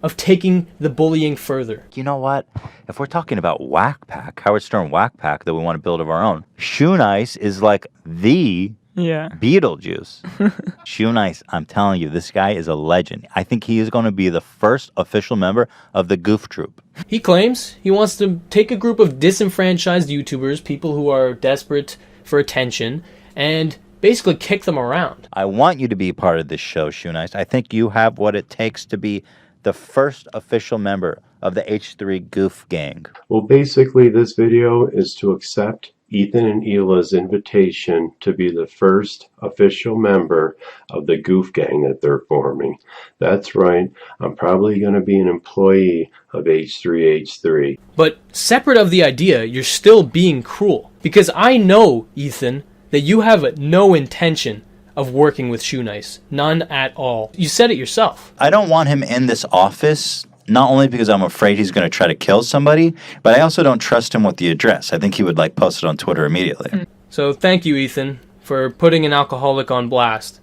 of taking the bullying further. You know what? If we're talking about Whack Pack, Howard Stern Whack Pack that we want to build of our own, Shoe Nice is like the Beetlejuice. Shoe Nice, I'm telling you, this guy is a legend. I think he is going to be the first official member of the Goof Troop. He claims he wants to take a group of disenfranchised YouTubers, people who are desperate for attention, and basically kick them around. I want you to be part of this show, Shoe Nice. I think you have what it takes to be the first official member of the H3 Goof Gang. Well, basically, this video is to accept Ethan and Hila's invitation to be the first official member of the Goof Gang that they're forming. That's right. I'm probably going to be an employee of H3H3. But separate of the idea, you're still being cruel. Because I know, Ethan, that you have no intention of working with Shoe Nice. None at all. You said it yourself. I don't want him in this office, not only because I'm afraid he's going to try to kill somebody, but I also don't trust him with the address. I think he would post it on Twitter immediately. So thank you, Ethan, for putting an alcoholic on blast,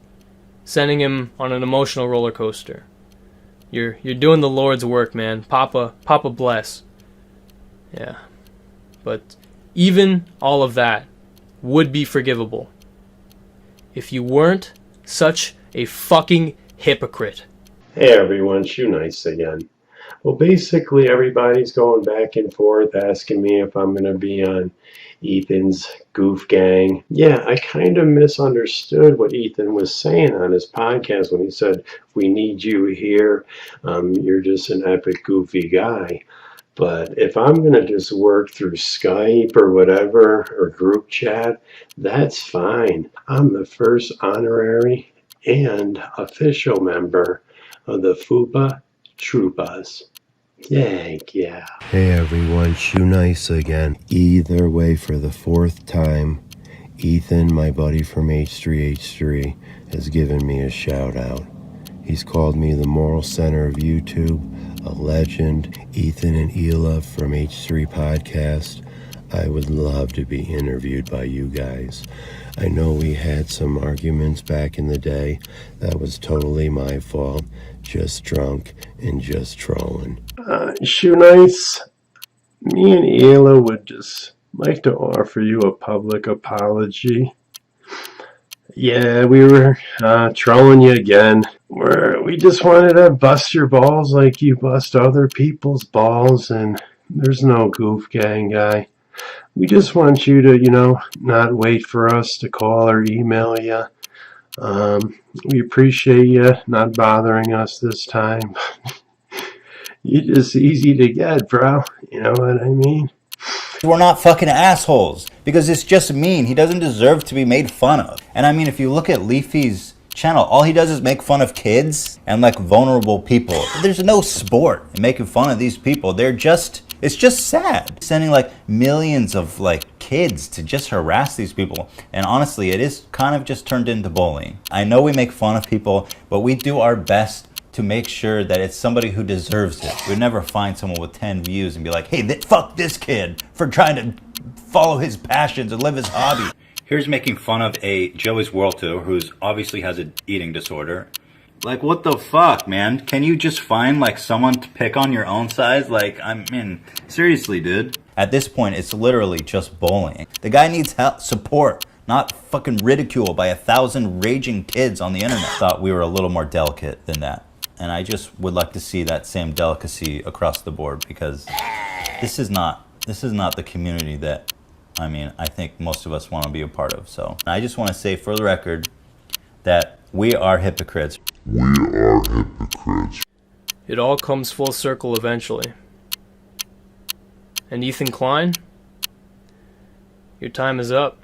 sending him on an emotional roller coaster. You're doing the Lord's work, man. Papa bless. Yeah. But even all of that would be forgivable if you weren't such a fucking hypocrite. Hey everyone, Shoe Nice again. Well, basically everybody's going back and forth asking me if I'm going to be on Ethan's Goof Gang. Yeah, I kind of misunderstood what Ethan was saying on his podcast when he said, we need you here. You're just an epic goofy guy. But if I'm going to just work through Skype or whatever, or group chat, that's fine. I'm the first honorary and official member of the FUPA Troopas. Yeah. Hey everyone, Shoe Nice again. Either way, for the 4th time, Ethan, my buddy from H3H3, has given me a shout out. He's called me the moral center of YouTube, a legend. Ethan and Hila from H3 Podcast. I would love to be interviewed by you guys. I know we had some arguments back in the day. That was totally my fault. Just drunk and just trolling. Shoe Nice, me and Ela would just like to offer you a public apology. Yeah, we were trolling you again. We just wanted to bust your balls like you bust other people's balls, and there's no goof gang guy. We just want you to, not wait for us to call or email you. We appreciate you not bothering us this time. You're just easy to get, bro. You know what I mean? We're not fucking assholes, because it's just mean. He doesn't deserve to be made fun of. And I mean, if you look at Leafy's channel, all he does is make fun of kids and like vulnerable people. There's no sport in making fun of these people. It's just sad. Sending like millions of like kids to just harass these people. And honestly, it is kind of just turned into bullying. I know we make fun of people, but we do our best to make sure that it's somebody who deserves it. We'd never find someone with 10 views and be like, hey, fuck this kid for trying to follow his passions and live his hobby. Here's making fun of a Joey's World Tour who's obviously has an eating disorder. Like, what the fuck, man? Can you just find like someone to pick on your own size? Like, I mean, seriously, dude. At this point, it's literally just bullying. The guy needs help, support, not fucking ridicule by 1,000 raging kids on the internet. Thought we were a little more delicate than that. And I just would like to see that same delicacy across the board, because this is not the community that, I mean, I think most of us want to be a part of. So I just want to say for the record that we are hypocrites. We are hypocrites. It all comes full circle eventually. And Ethan Klein, your time is up.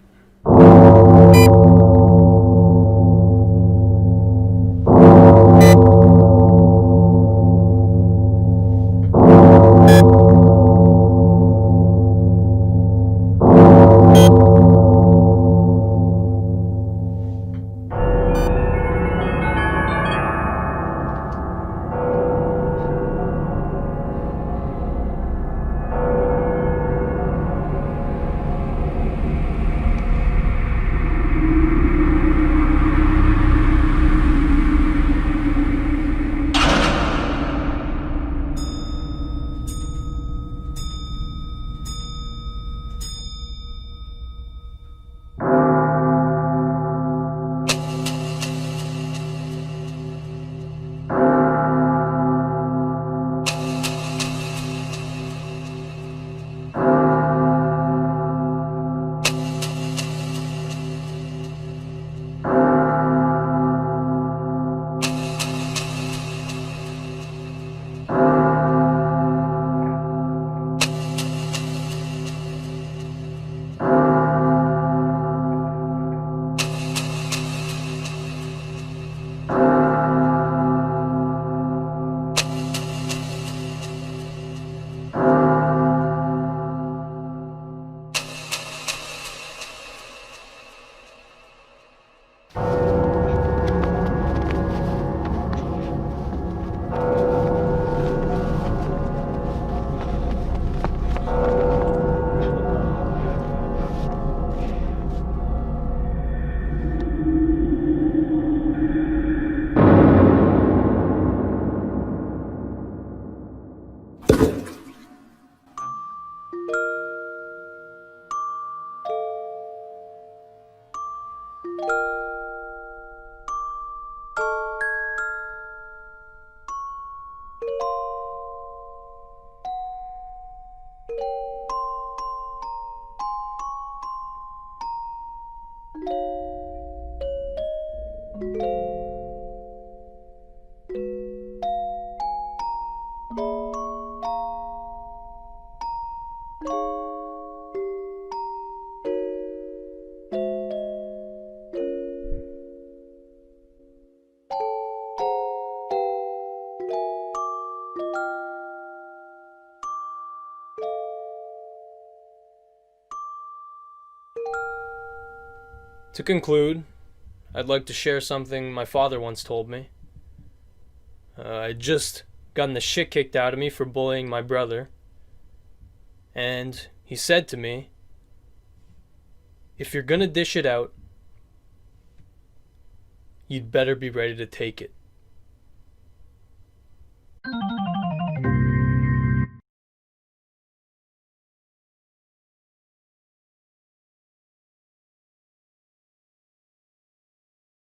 To conclude, I'd like to share something my father once told me. I'd just gotten the shit kicked out of me for bullying my brother. And he said to me, if you're gonna dish it out, you'd better be ready to take it.